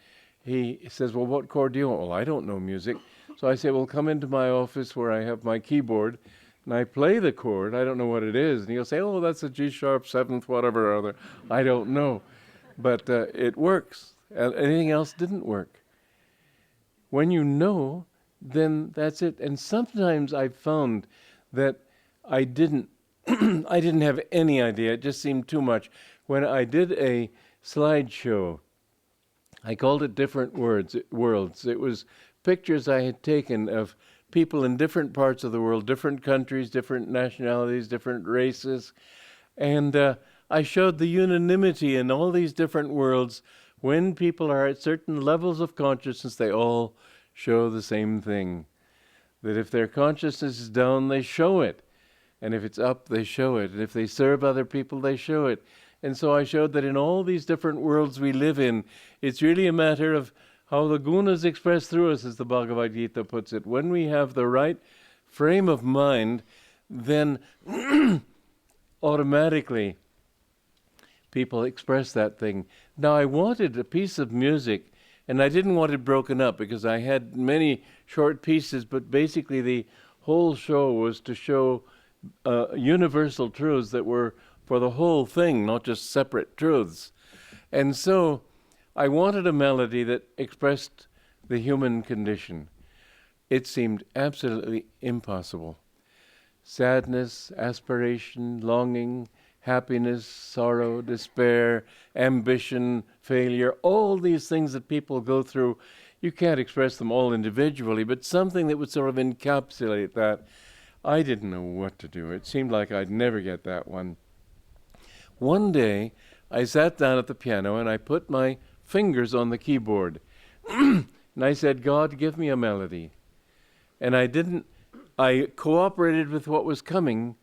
he says, well, what chord do you want? Well, I don't know music. So I say, well, come into my office where I have my keyboard, and I play the chord. I don't know what it is. And he'll say, oh, that's a G sharp 7th, whatever or other. I don't know. But it works. Anything else didn't work. When you know, then that's it. And sometimes I've found that I didn't have any idea. It just seemed too much. When I did a slideshow, I called it Different Worlds. It was pictures I had taken of people in different parts of the world, different countries, different nationalities, different races. And I showed the unanimity in all these different worlds. When people are at certain levels of consciousness, they all show the same thing. That if their consciousness is down, they show it. And if it's up, they show it. And if they serve other people, they show it. And so I showed that in all these different worlds we live in, it's really a matter of how the gunas express through us, as the Bhagavad Gita puts it. When we have the right frame of mind, then automatically people express that thing. Now, I wanted a piece of music, and I didn't want it broken up because I had many short pieces, but basically the whole show was to show universal truths that were for the whole thing, not just separate truths. And so I wanted a melody that expressed the human condition. It seemed absolutely impossible. Sadness, aspiration, longing, happiness, sorrow, despair, ambition, failure, all these things that people go through, you can't express them all individually, but something that would sort of encapsulate that. I didn't know what to do. It seemed like I'd never get that one. One day, I sat down at the piano and I put my fingers on the keyboard. And I said, God, give me a melody. And I cooperated with what was coming,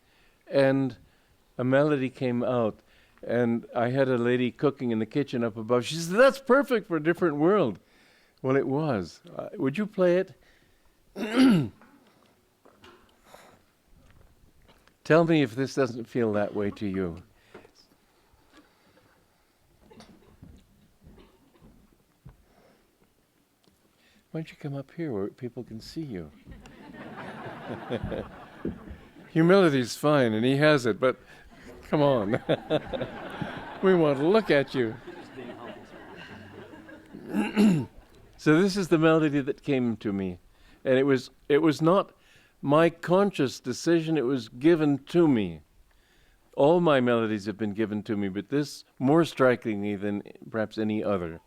and a melody came out. And I had a lady cooking in the kitchen up above. She said, that's perfect for a different world. Well, it was. Would you play it? Tell me if this doesn't feel that way to you. Why don't you come up here where people can see you? Humility's fine, and he has it, but come on. We want to look at you. So this is the melody that came to me. And it was not my conscious decision, it was given to me. All my melodies have been given to me, but this more strikingly than perhaps any other.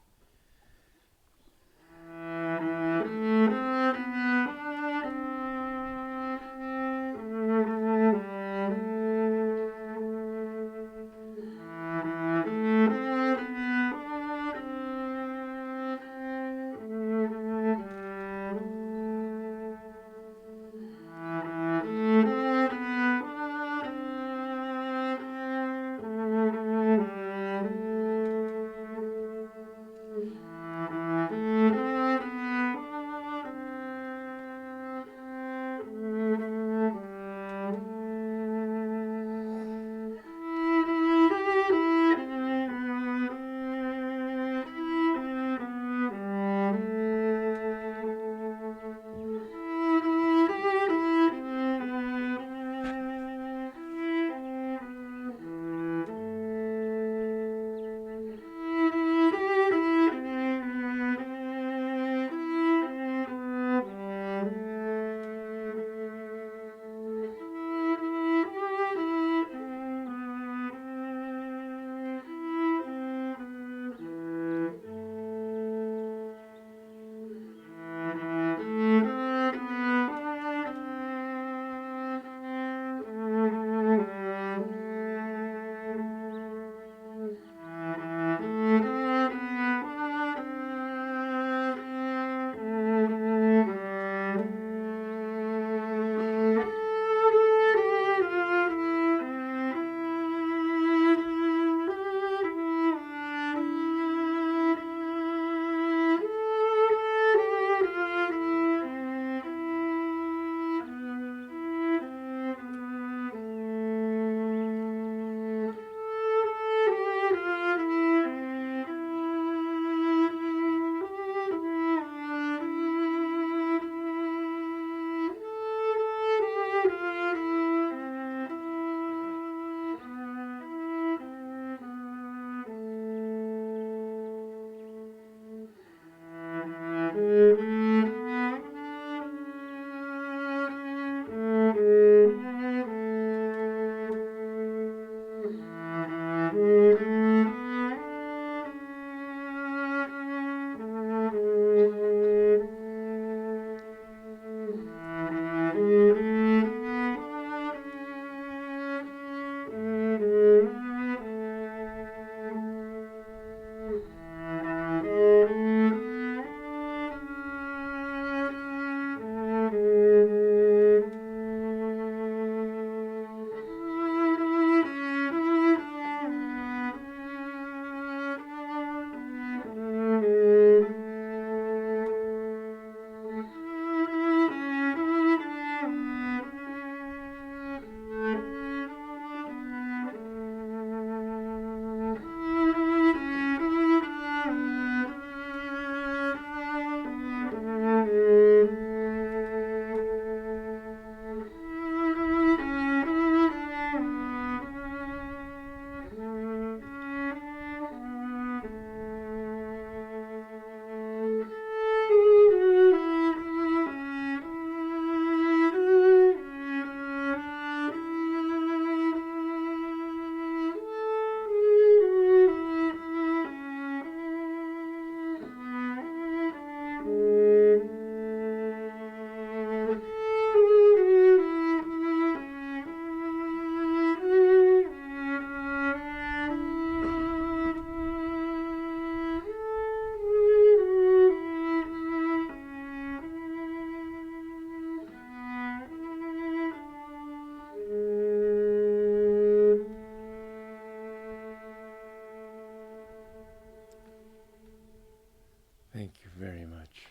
Thank you very much.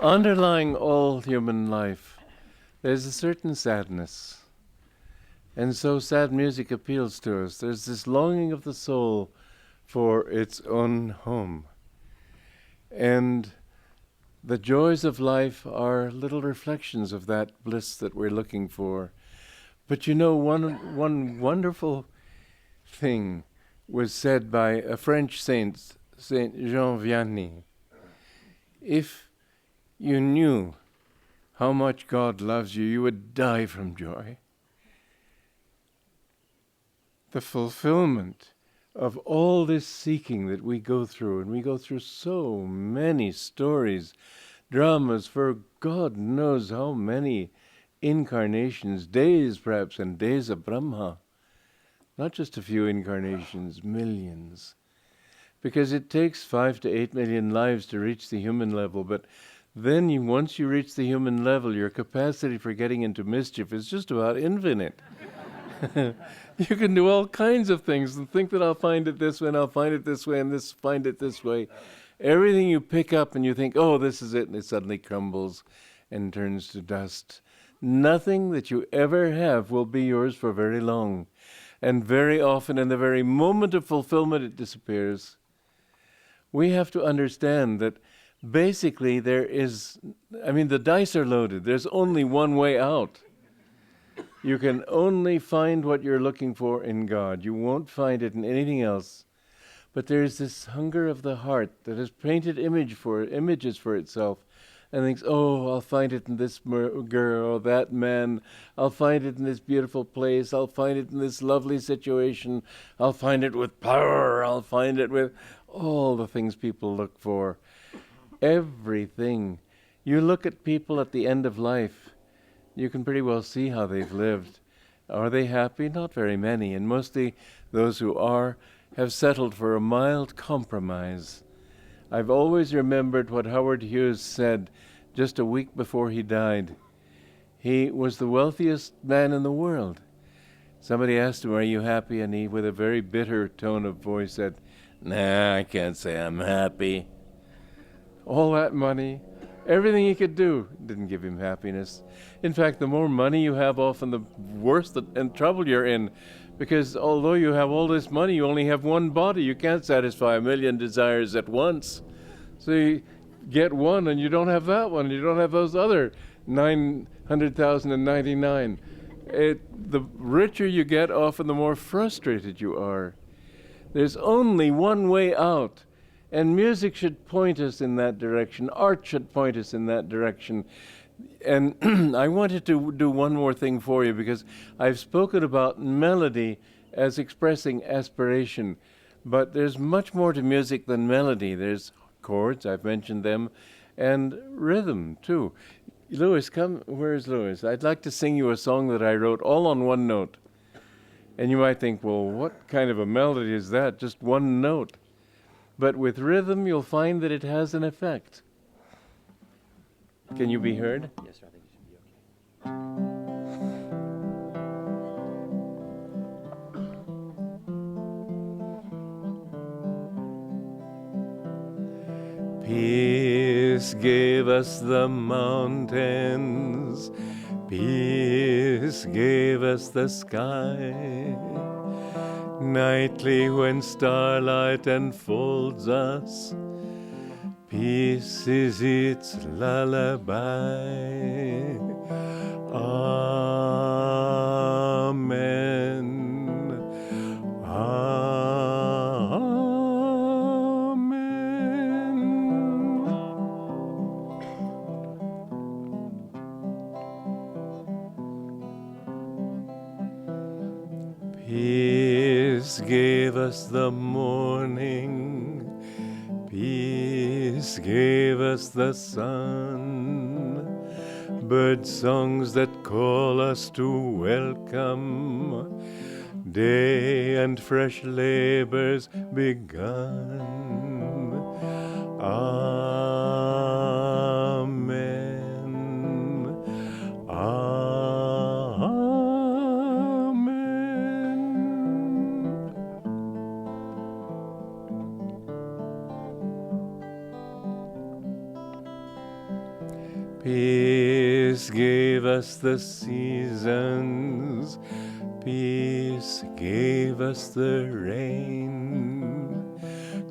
Underlying all human life, there's a certain sadness. And so sad music appeals to us. There's this longing of the soul for its own home. And the joys of life are little reflections of that bliss that we're looking for. But you know, one wonderful thing was said by a French saint, Saint Jean Vianney. If you knew how much God loves you, you would die from joy. The fulfillment of all this seeking that we go through, and we go through so many stories, dramas for God knows how many incarnations, days perhaps, and days of Brahma. Not just a few incarnations, millions. Because it takes 5 to 8 million lives to reach the human level, but then once you reach the human level, your capacity for getting into mischief is just about infinite. You can do all kinds of things and think that I'll find it this way and I'll find it this way and find it this way. Everything you pick up and you think, oh, this is it, and it suddenly crumbles and turns to dust. Nothing that you ever have will be yours for very long. And very often in the very moment of fulfillment, it disappears. We have to understand that basically the dice are loaded. There's only one way out. You can only find what you're looking for in God. You won't find it in anything else. But there's this hunger of the heart that has painted images for itself and thinks, oh, I'll find it in this girl or that man. I'll find it in this beautiful place. I'll find it in this lovely situation. I'll find it with power. I'll find it with all the things people look for. Everything. You look at people at the end of life, you can pretty well see how they've lived. Are they happy? Not very many. And mostly those who are have settled for a mild compromise. I've always remembered what Howard Hughes said just a week before he died. He was the wealthiest man in the world. Somebody asked him, are you happy? And he, with a very bitter tone of voice, said, nah, I can't say I'm happy. All that money, everything he could do didn't give him happiness. In fact, the more money you have, often the worse and trouble you're in. Because although you have all this money, you only have one body. You can't satisfy 1 million desires at once. So you get one and you don't have that one. You don't have those other 900,099. The richer you get, often the more frustrated you are. There's only one way out. And music should point us in that direction. Art should point us in that direction. And I wanted to do one more thing for you, because I've spoken about melody as expressing aspiration. But there's much more to music than melody. There's chords, I've mentioned them, and rhythm, too. Louis, come. Where's Louis? I'd like to sing you a song that I wrote all on one note. And you might think, well, what kind of a melody is that? Just one note. But with rhythm, you'll find that it has an effect. Can you be heard? Yes, sir, I think it should be okay. Peace gave us the mountains, peace gave us the sky. Nightly when starlight enfolds us, peace is its lullaby. Amen. Amen. Peace gave us the morning, peace gave us the sun, bird songs that call us to welcome day and fresh labors begun. Amen. Amen. gave us the seasons. Peace gave us the rain.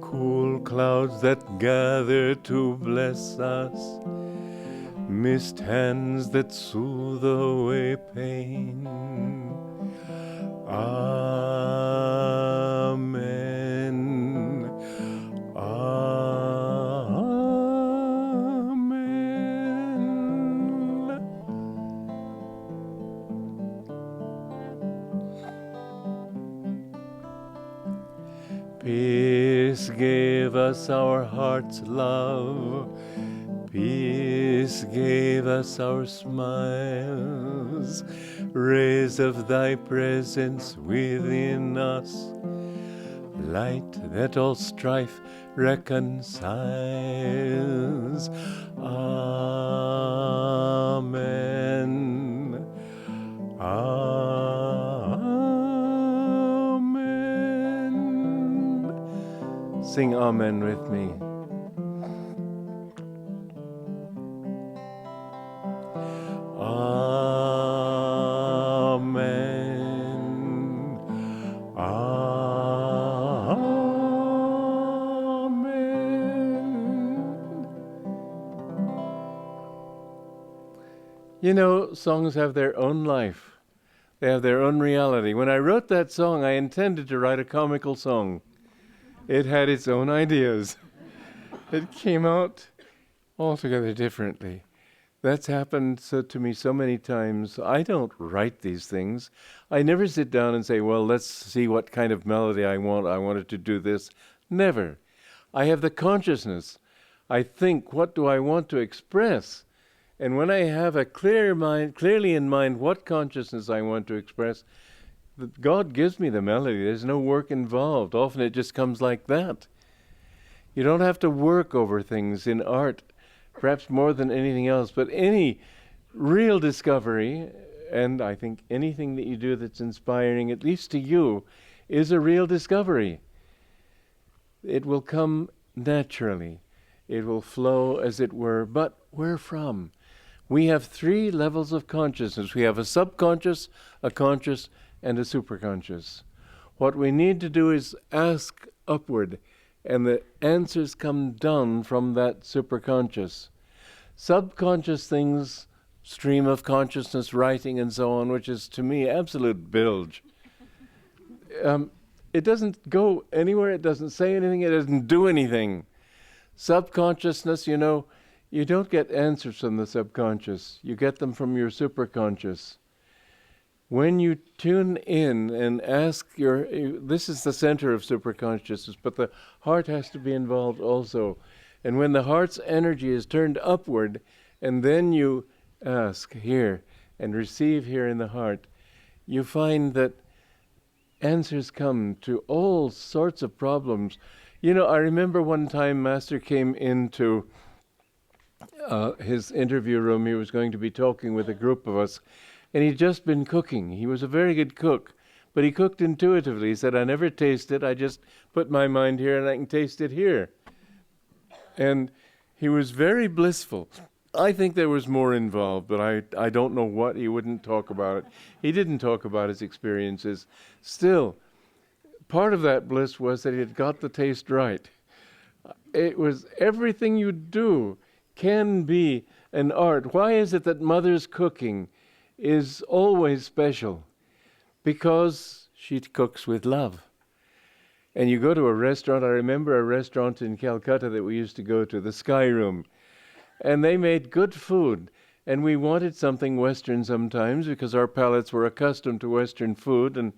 Cool clouds that gather to bless us. Mist hands that soothe away pain. Amen. Amen. Peace gave us our heart's love. Peace gave us our smiles. Rays of thy presence within us. Light that all strife reconciles. Amen. Amen. Sing Amen with me. Amen. Amen. You know, songs have their own life. They have their own reality. When I wrote that song, I intended to write a comical song. It had its own ideas. It came out altogether differently. That's happened to me so many times. I don't write these things. I never sit down and say, well, let's see what kind of melody I want. I wanted to do this. Never. I have the consciousness. I think, what do I want to express? And when I have a clear mind, clearly in mind what consciousness I want to express, God gives me the melody. There's no work involved. Often it just comes like that. You don't have to work over things in art, perhaps more than anything else, but any real discovery, and I think anything that you do that's inspiring, at least to you, is a real discovery. It will come naturally. It will flow, as it were, but where from? We have 3 levels of consciousness. We have a subconscious, a conscious, and a superconscious. What we need to do is ask upward, and the answers come down from that superconscious. Subconscious things, stream of consciousness, writing and so on, which is to me absolute bilge. It doesn't go anywhere, it doesn't say anything, it doesn't do anything. Subconsciousness, you know, you don't get answers from the subconscious, you get them from your superconscious. When you tune in and ask this is the center of superconsciousness, but the heart has to be involved also. And when the heart's energy is turned upward, and then you ask here and receive here in the heart, you find that answers come to all sorts of problems. You know, I remember one time Master came into his interview room. He was going to be talking with a group of us, and he'd just been cooking. He was a very good cook, but he cooked intuitively. He said, I never taste it. I just put my mind here and I can taste it here. And he was very blissful. I think there was more involved, but I don't know what. He wouldn't talk about it. He didn't talk about his experiences. Still, part of that bliss was that he had got the taste right. It was everything you do can be an art. Why is it that Mother's cooking is always special? Because she cooks with love. And you go to a restaurant. I remember a restaurant in Calcutta that we used to go to, the Sky Room. And they made good food. And we wanted something Western sometimes because our palates were accustomed to Western food. And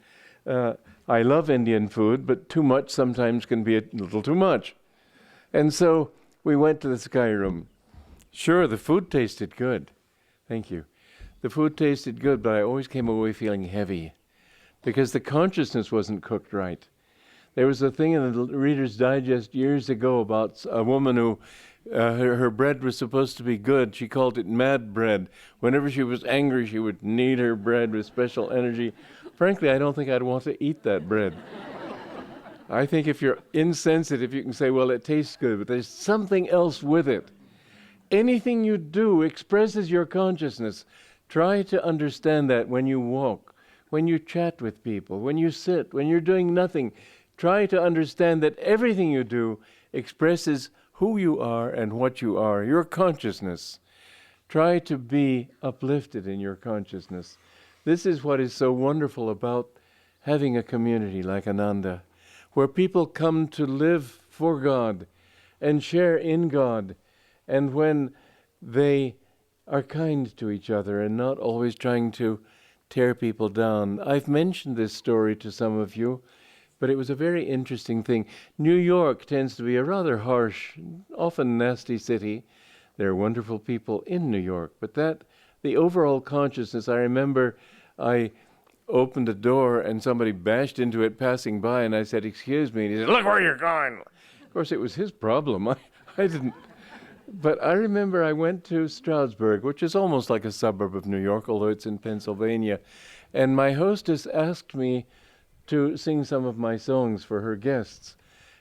I love Indian food, but too much sometimes can be a little too much. And so we went to the Sky Room. Sure, the food tasted good. Thank you. The food tasted good, but I always came away feeling heavy because the consciousness wasn't cooked right. There was a thing in the Reader's Digest years ago about a woman who, her bread was supposed to be good. She called it mad bread. Whenever she was angry, she would knead her bread with special energy. Frankly, I don't think I'd want to eat that bread. I think if you're insensitive, you can say, well, it tastes good, but there's something else with it. anything you do expresses your consciousness. Try to understand that when you walk, when you chat with people, when you sit, when you're doing nothing. Try to understand that everything you do expresses who you are and what you are, your consciousness. Try to be uplifted in your consciousness. This is what is so wonderful about having a community like Ananda, where people come to live for God and share in God, and when they are kind to each other and not always trying to tear people down. I've mentioned this story to some of you, but it was a very interesting thing. New York tends to be a rather harsh, often nasty city. There are wonderful people in New York, but the overall consciousness, I remember I opened a door and somebody bashed into it passing by, and I said, "Excuse me," and he said, "Look where you're going." Of course, it was his problem. I didn't. But I remember I went to Stroudsburg, which is almost like a suburb of New York, although it's in Pennsylvania, and my hostess asked me to sing some of my songs for her guests.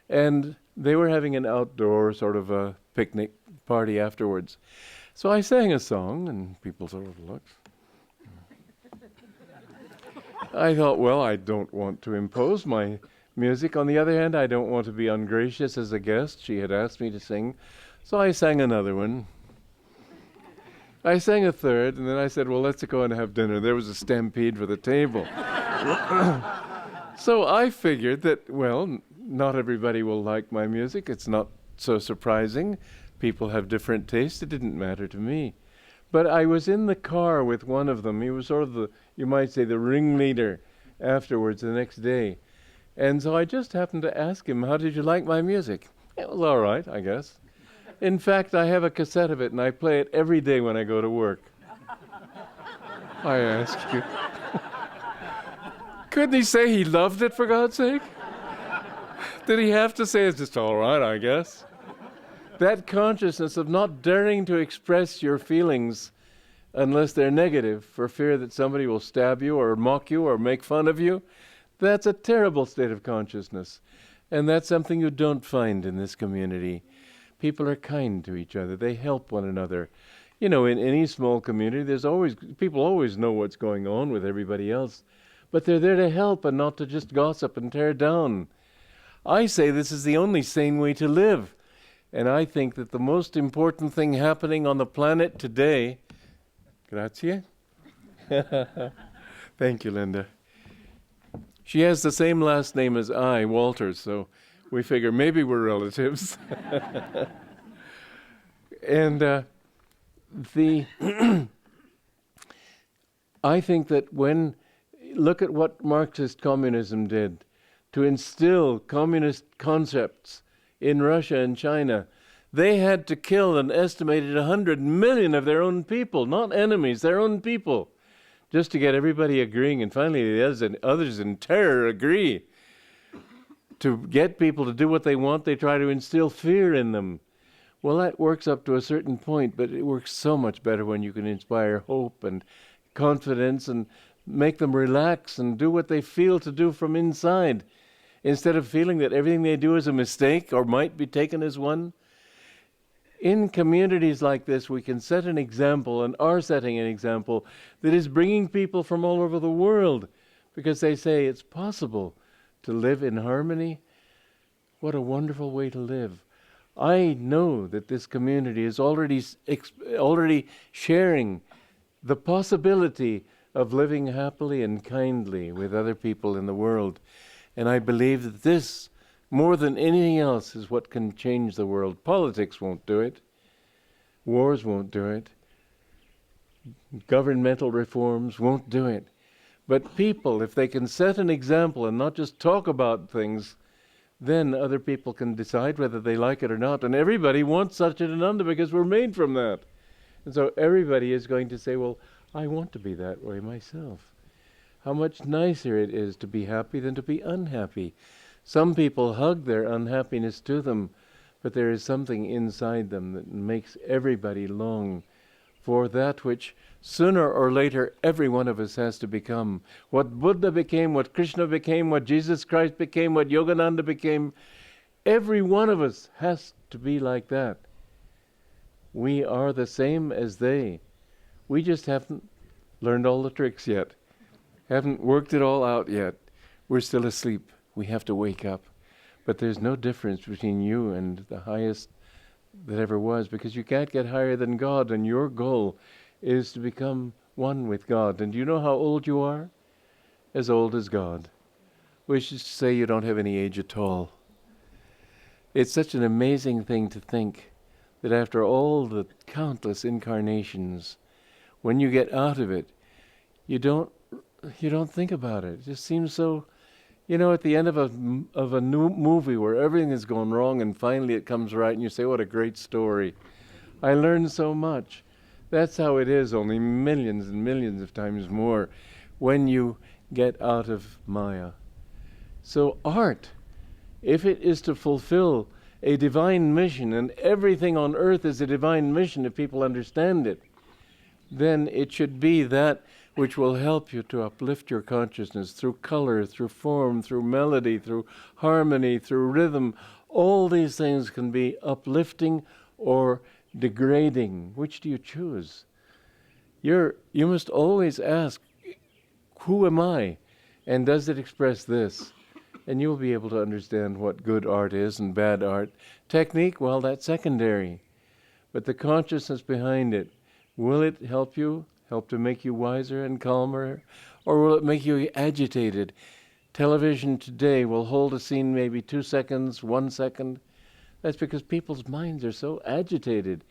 And they were having an outdoor sort of a picnic party afterwards. So I sang a song, and people sort of looked. I thought, well, I don't want to impose my music. On the other hand, I don't want to be ungracious as a guest. She had asked me to sing. So I sang another one. I sang a third, and then I said, well, let's go and have dinner. There was a stampede for the table. So I figured that, well, not everybody will like my music. It's not so surprising. People have different tastes. It didn't matter to me. But I was in the car with one of them. He was sort of you might say, the ringleader afterwards the next day. And so I just happened to ask him, how did you like my music? It was all right, I guess. In fact, I have a cassette of it, and I play it every day when I go to work. I ask you. Couldn't he say he loved it, for God's sake? Did he have to say it's just all right, I guess? That consciousness of not daring to express your feelings unless they're negative for fear that somebody will stab you or mock you or make fun of you, that's a terrible state of consciousness. And that's something you don't find in this community. People are kind to each other. They help one another. You know, in any small community, people always know what's going on with everybody else. But they're there to help and not to just gossip and tear down. I say this is the only sane way to live. And I think that the most important thing happening on the planet today... Grazie. Thank you, Linda. She has the same last name as I, Walters, so we figure maybe we're relatives. And I think that look at what Marxist communism did to instill communist concepts in Russia and China. They had to kill an estimated 100 million of their own people, not enemies, their own people, just to get everybody agreeing. And finally, the others in terror agree. To get people to do what they want, they try to instill fear in them. Well, that works up to a certain point, but it works so much better when you can inspire hope and confidence and make them relax and do what they feel to do from inside, instead of feeling that everything they do is a mistake or might be taken as one. In communities like this, we can set an example, and are setting an example, that is bringing people from all over the world, because they say it's possible to live in harmony. What a wonderful way to live. I know that this community is already sharing the possibility of living happily and kindly with other people in the world. And I believe that this, more than anything else, is what can change the world. Politics won't do it. Wars won't do it. Governmental reforms won't do it. But people, if they can set an example and not just talk about things, then other people can decide whether they like it or not. And everybody wants such an Ananda because we're made from that. And so everybody is going to say, well, I want to be that way myself. How much nicer it is to be happy than to be unhappy. Some people hug their unhappiness to them, but there is something inside them that makes everybody long for that which sooner or later every one of us has to become. What Buddha became, what Krishna became, what Jesus Christ became, what Yogananda became, every one of us has to be like that. We are the same as they. We just haven't learned all the tricks yet. Haven't worked it all out yet. We're still asleep. We have to wake up. But there's no difference between you and the highest that ever was, because you can't get higher than God, and your goal is to become one with God. And do you know how old you are? As old as God. Which is to say you don't have any age at all. It's such an amazing thing to think that after all the countless incarnations, when you get out of it, you don't think about it. It just seems so, at the end of a new movie where everything is going wrong and finally it comes right and you say, what a great story. I learned so much. That's how it is, only millions and millions of times more when you get out of Maya. So art, if it is to fulfill a divine mission, and everything on earth is a divine mission if people understand it, then it should be that which will help you to uplift your consciousness through color, through form, through melody, through harmony, through rhythm. All these things can be uplifting or degrading. Which do you choose? You must always ask, who am I? And does it express this? And you'll be able to understand what good art is and bad art. Technique, well, that's secondary. But the consciousness behind it, will it help you, help to make you wiser and calmer? Or will it make you agitated? Television today will hold a scene maybe 2 seconds, 1 second. That's because people's minds are so agitated.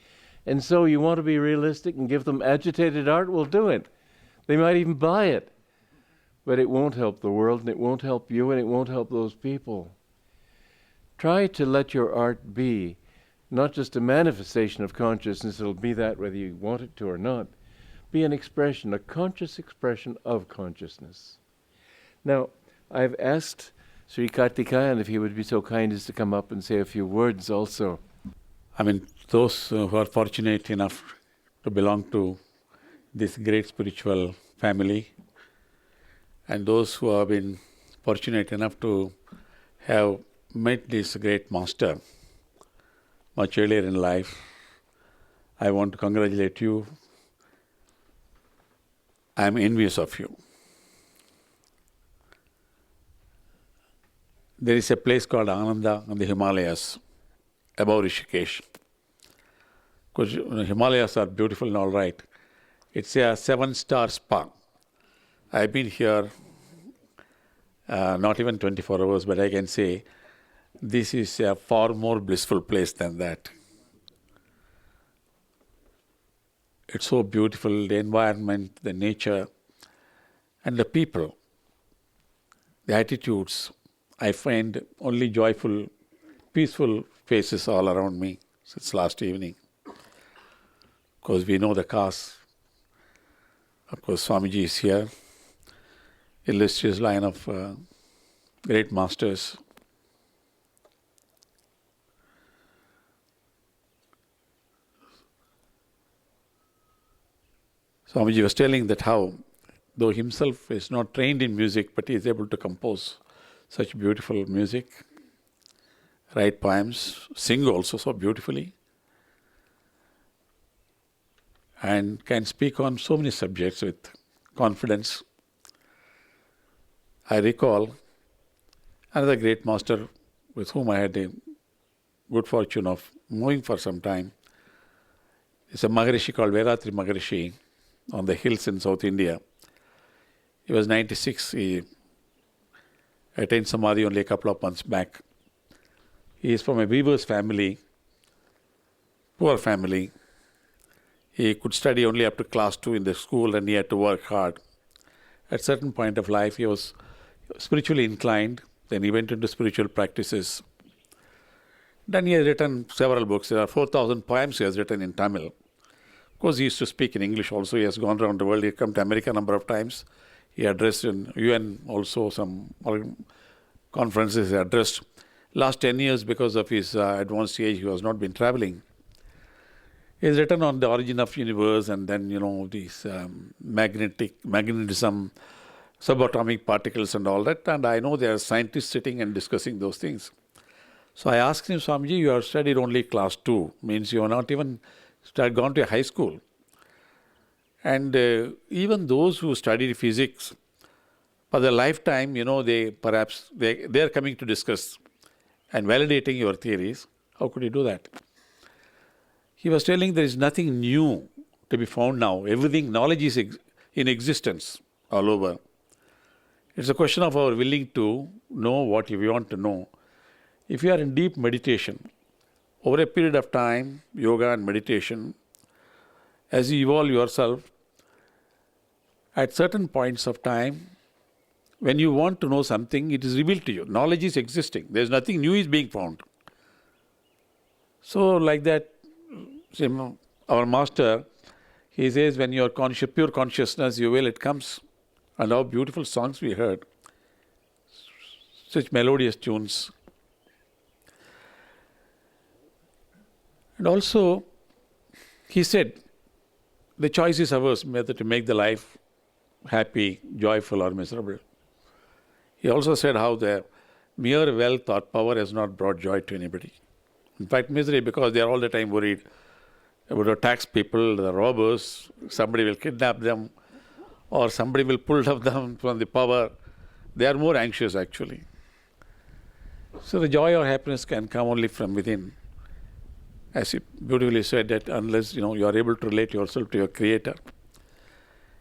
And so you want to be realistic and give them agitated art? Well, do it. They might even buy it. But it won't help the world, and it won't help you, and it won't help those people. Try to let your art be not just a manifestation of consciousness, it'll be that whether you want it to or not, be an expression, a conscious expression of consciousness. Now, I've asked Sri Kartikeyan if he would be so kind as to come up and say a few words also. I mean, those who are fortunate enough to belong to this great spiritual family, and those who have been fortunate enough to have met this great master much earlier in life, I want to congratulate you. I am envious of you. There is a place called Ananda in the Himalayas, above Rishikesh. Because Himalayas are beautiful and all right. It's a 7-star spa. I've been here not even 24 hours, but I can say this is a far more blissful place than that. It's so beautiful, the environment, the nature, and the people, the attitudes. I find only joyful, peaceful faces all around me since last evening. Because we know the cause. Of course, Swamiji is here. Illustrious line of great masters. Swamiji was telling that how, though himself is not trained in music, but he is able to compose such beautiful music, write poems, sing also so beautifully, and can speak on so many subjects with confidence. I recall another great master with whom I had the good fortune of knowing for some time. It's a Maharishi called Veratri Maharishi on the hills in South India. He was 96. He attained Samadhi only a couple of months back. He is from a weaver's family, poor family. He could study only up to class 2 in the school and he had to work hard. At a certain point of life, he was spiritually inclined. Then he went into spiritual practices. Then he has written several books. There are 4,000 poems he has written in Tamil. Of course, he used to speak in English also. He has gone around the world. He has come to America a number of times. He addressed in UN also some conferences he addressed. Last 10 years, because of his advanced age, he has not been traveling. He has written on the origin of universe and then, these magnetism, subatomic particles and all that. And I know there are scientists sitting and discussing those things. So I asked him, Swamiji, you have studied only class 2, means you have not even had gone to a high school. And even those who studied physics, for their lifetime, they are coming to discuss and validating your theories. How could you do that? He was telling there is nothing new to be found now. Everything, knowledge is in existence all over. It's a question of our willing to know what we want to know. If you are in deep meditation, over a period of time, yoga and meditation, as you evolve yourself, at certain points of time, when you want to know something, it is revealed to you. Knowledge is existing. There is nothing new is being found. So like that, our master, he says, when you are pure consciousness, you will, it comes. And how beautiful songs we heard. Such melodious tunes. And also, he said, the choice is ours, whether to make the life happy, joyful or miserable. He also said how the mere wealth or power has not brought joy to anybody. In fact, misery, because they are all the time worried about the tax people, the robbers, somebody will kidnap them, or somebody will pull them from the power. They are more anxious actually. So the joy or happiness can come only from within. As he beautifully said, that unless you are able to relate yourself to your Creator.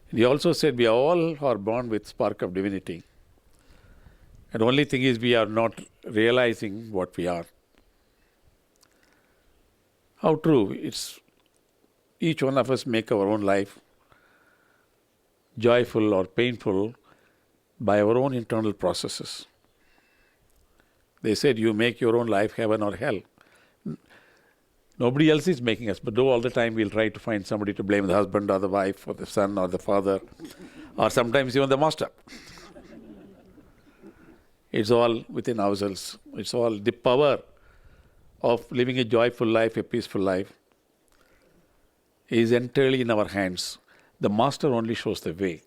And he also said we all are born with spark of divinity. And the only thing is we are not realizing what we are. How true. It's each one of us make our own life joyful or painful by our own internal processes. They said you make your own life heaven or hell. Nobody else is making us, but though all the time we'll try to find somebody to blame, the husband or the wife or the son or the father, or sometimes even the master. It's all within ourselves. It's all the power of living a joyful life, a peaceful life, is entirely in our hands. The master only shows the way.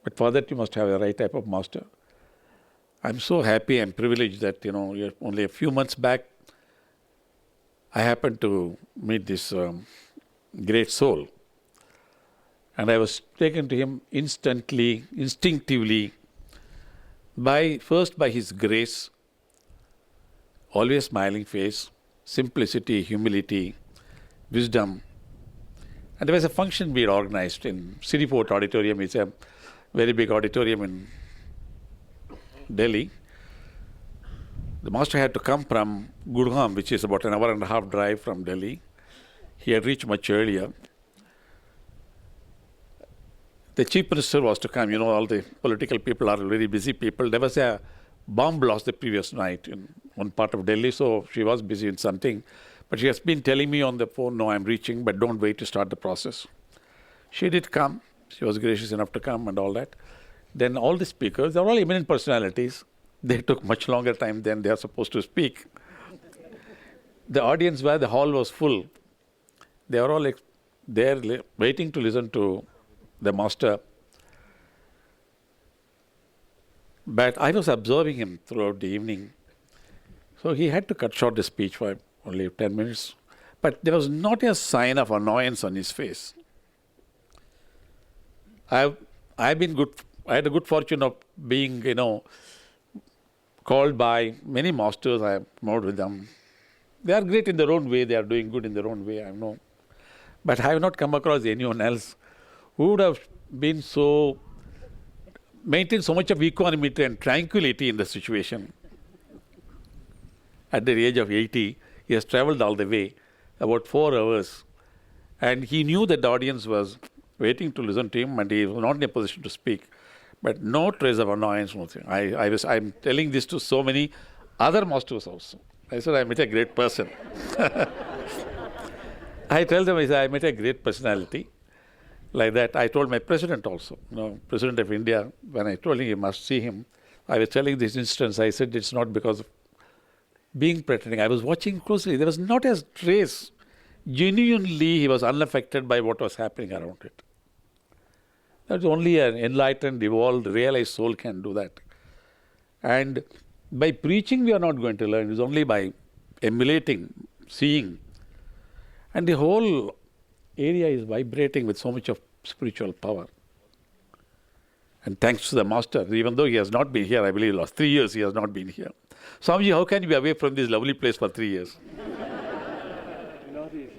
But for that you must have the right type of master. I'm so happy and privileged that, only a few months back, I happened to meet this great soul. And I was taken to him instantly, instinctively, first by his grace, always smiling face, simplicity, humility, wisdom. And there was a function we had organized in City Fort Auditorium. It's a very big auditorium in Delhi. The master had to come from Gurgaon, which is about an hour and a half drive from Delhi. He had reached much earlier. The chief minister was to come. All the political people are very busy people. There was a bomb blast the previous night in one part of Delhi, so she was busy in something. But she has been telling me on the phone, no, I'm reaching, but don't wait to start the process. She did come. She was gracious enough to come and all that. Then all the speakers, they are all eminent personalities. They took much longer time than they are supposed to speak. The audience the hall was full. They were all there waiting to listen to the master. But I was observing him throughout the evening. So he had to cut short the speech for only 10 minutes. But there was not a sign of annoyance on his face. I had a good fortune of being, called by many masters. I have moved with them. They are great in their own way. They are doing good in their own way, I know. But I have not come across anyone else who would have been maintained so much of equanimity and tranquility in the situation. At the age of 80, he has traveled all the way, about 4 hours. And he knew that the audience was waiting to listen to him and he was not in a position to speak. But no trace of annoyance. I'm telling this to so many other masters also. I said, I met a great person. I tell them, I met a great personality. Like that, I told my president also, President of India, when I told him you must see him, I was telling this instance, I said it's not because of being pretending. I was watching closely. There was not a trace. Genuinely, he was unaffected by what was happening around it. That's only an enlightened, evolved, realized soul can do that. And by preaching, we are not going to learn. It's only by emulating, seeing. And the whole area is vibrating with so much of spiritual power. And thanks to the master, even though he has not been here, I believe last 3 years he has not been here. Swamiji, how can you be away from this lovely place for 3 years? Not easy.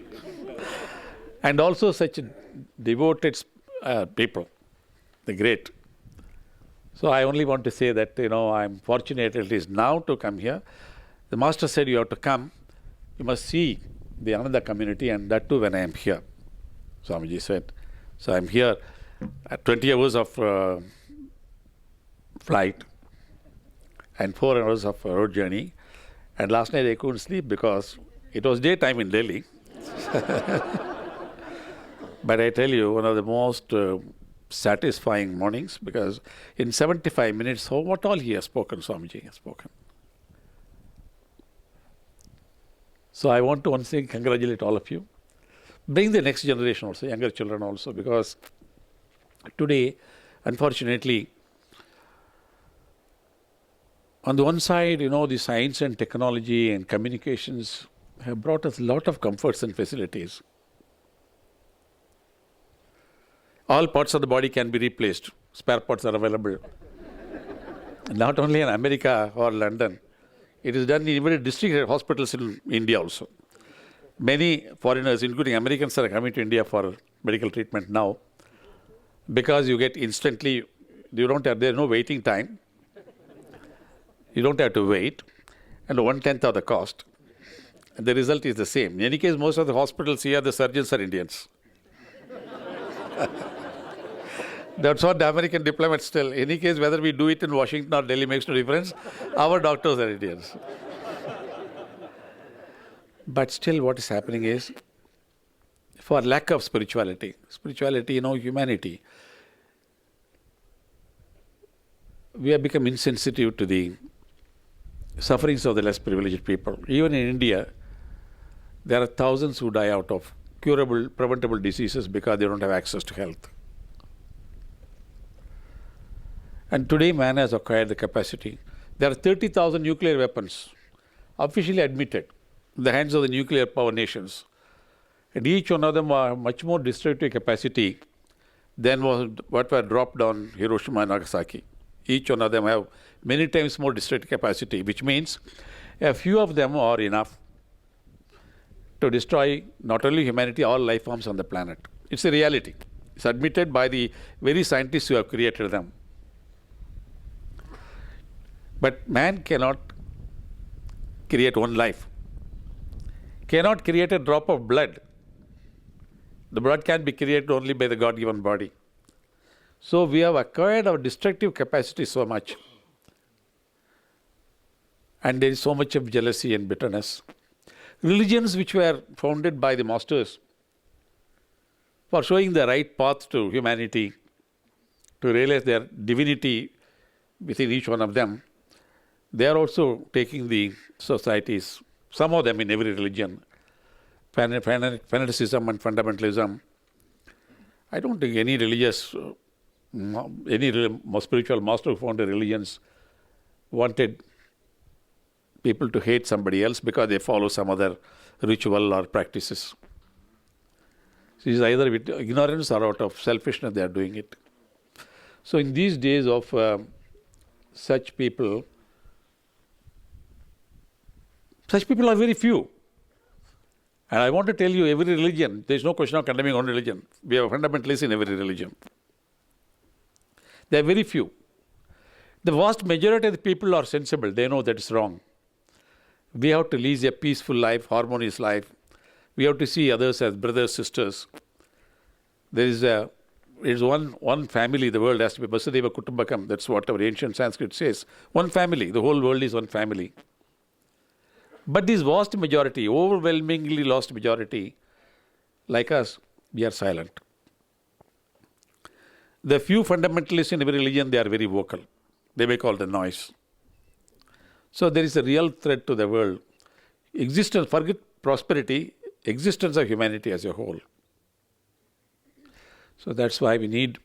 And also such devoted people, the great. So I only want to say that, I'm fortunate at least now to come here. The master said you have to come, you must see the Ananda community, and that too when I am here, Swamiji said. So I'm here at 20 hours of flight and 4 hours of road journey. And last night I couldn't sleep because it was daytime in Delhi. But I tell you, one of the most satisfying mornings, because in 75 minutes, what all he has spoken, Swamiji has spoken. So I want to once again congratulate all of you. Bring the next generation also, younger children also, because today, unfortunately, on the one side, the science and technology and communications have brought us a lot of comforts and facilities. All parts of the body can be replaced. Spare parts are available. Not only in America or London. It is done in even district hospitals in India also. Many foreigners, including Americans, are coming to India for medical treatment now because you get instantly, there's no waiting time. You don't have to wait, and 1/10 of the cost. And the result is the same. In any case, most of the hospitals here, the surgeons are Indians. That's what the American diplomats tell. In any case, whether we do it in Washington or Delhi makes no difference. Our doctors are Indians. But still what is happening is, for lack of spirituality, humanity, we have become insensitive to the sufferings of the less privileged people. Even in India, there are thousands who die out of curable, preventable diseases because they don't have access to health. And today man has acquired the capacity. There are 30,000 nuclear weapons officially admitted in the hands of the nuclear power nations. And each one of them are much more destructive capacity than what were dropped on Hiroshima and Nagasaki. Each one of them have many times more destructive capacity, which means a few of them are enough to destroy not only humanity, all life forms on the planet. It's a reality. It's admitted by the very scientists who have created them. But man cannot create one life, cannot create a drop of blood. The blood can be created only by the God-given body. So we have acquired our destructive capacity so much. And there is so much of jealousy and bitterness. Religions which were founded by the masters for showing the right path to humanity, to realize their divinity within each one of them, they are also taking the societies, some of them in every religion, fanaticism and fundamentalism. I don't think any spiritual master who founded religions wanted people to hate somebody else because they follow some other ritual or practices. So it's either with ignorance or out of selfishness they are doing it. So in these days of such people are very few. And I want to tell you, every religion, there is no question of condemning one religion. We have fundamentalists in every religion. They are very few. The vast majority of the people are sensible. They know that it's wrong. We have to lead a peaceful life, harmonious life. We have to see others as brothers, sisters. There is one family, the world has to be Vasudeva Kutumbakam. That's what our ancient Sanskrit says. One family, the whole world is one family. But this vast majority, overwhelmingly vast majority, like us, we are silent. The few fundamentalists in every religion, they are very vocal. They make all the noise. So there is a real threat to the world. Existence, forget prosperity, existence of humanity as a whole. So that's why we need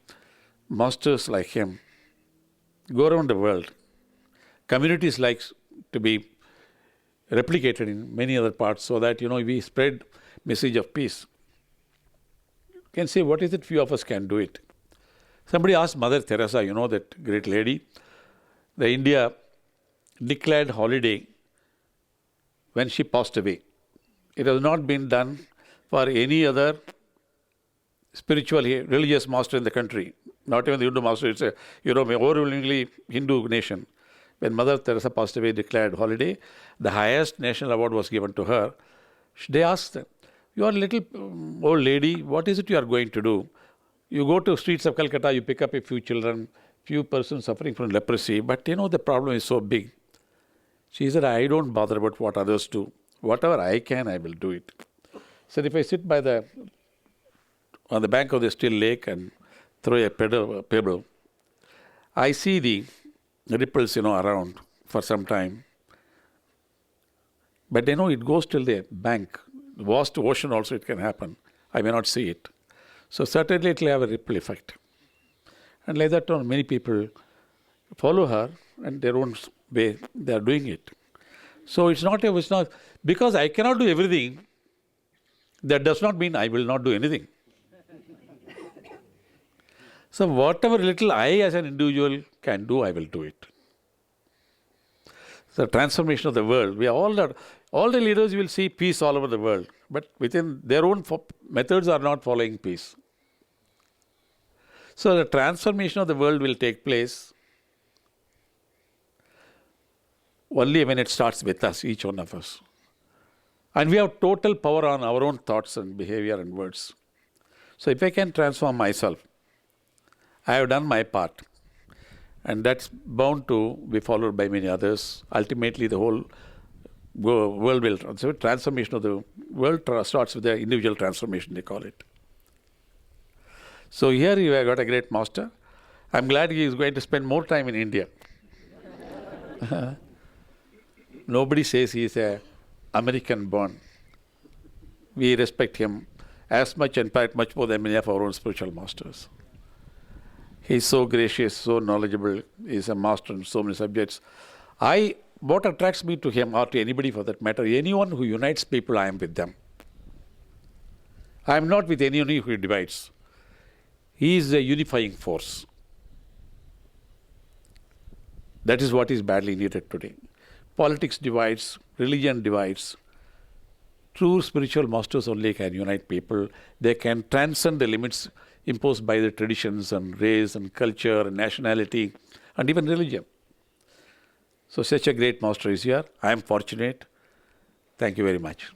masters like him. Go around the world. Communities like to be replicated in many other parts so that, we spread message of peace. You can say, what is it? Few of us can do it. Somebody asked Mother Teresa, you know, that great lady, the India declared holiday when she passed away. It has not been done for any other spiritual, religious master in the country. Not even the Hindu master. It's a overwhelmingly Hindu nation. When Mother Teresa passed away, declared holiday, the highest national award was given to her. They asked her, you are a little old lady, what is it you are going to do? You go to streets of Calcutta, you pick up a few children, few persons suffering from leprosy, but the problem is so big. She said, I don't bother about what others do. Whatever I can, I will do it. So if I sit on the bank of the still lake and throw a pebble, I see the ripples, around for some time. But it goes till the bank. The vast ocean also it can happen. I may not see it. So certainly it will have a ripple effect. And like that, many people follow her and their own way they are doing it. So it's not because I cannot do everything, that does not mean I will not do anything. So whatever little I as an individual can do, I will do it. The transformation of the world. All the leaders will see peace all over the world, but within their own methods are not following peace. So the transformation of the world will take place only when it starts with us, each one of us. And we have total power on our own thoughts and behavior and words. So if I can transform myself, I have done my part. And that's bound to be followed by many others. Ultimately, the whole world will, so transformation of the world starts with the individual transformation, they call it. So here you have got a great master. I'm glad he is going to spend more time in India. Nobody says he is a American born. We respect him as much, in fact, much more than many of our own spiritual masters. He is so gracious, so knowledgeable. He is a master in so many subjects. What attracts me to him, or to anybody for that matter, anyone who unites people, I am with them. I am not with anyone who divides. He is a unifying force. That is what is badly needed today. Politics divides, religion divides. True spiritual masters only can unite people. They can transcend the limits imposed by the traditions and race and culture and nationality and even religion. So such a great master is here. I am fortunate. Thank you very much.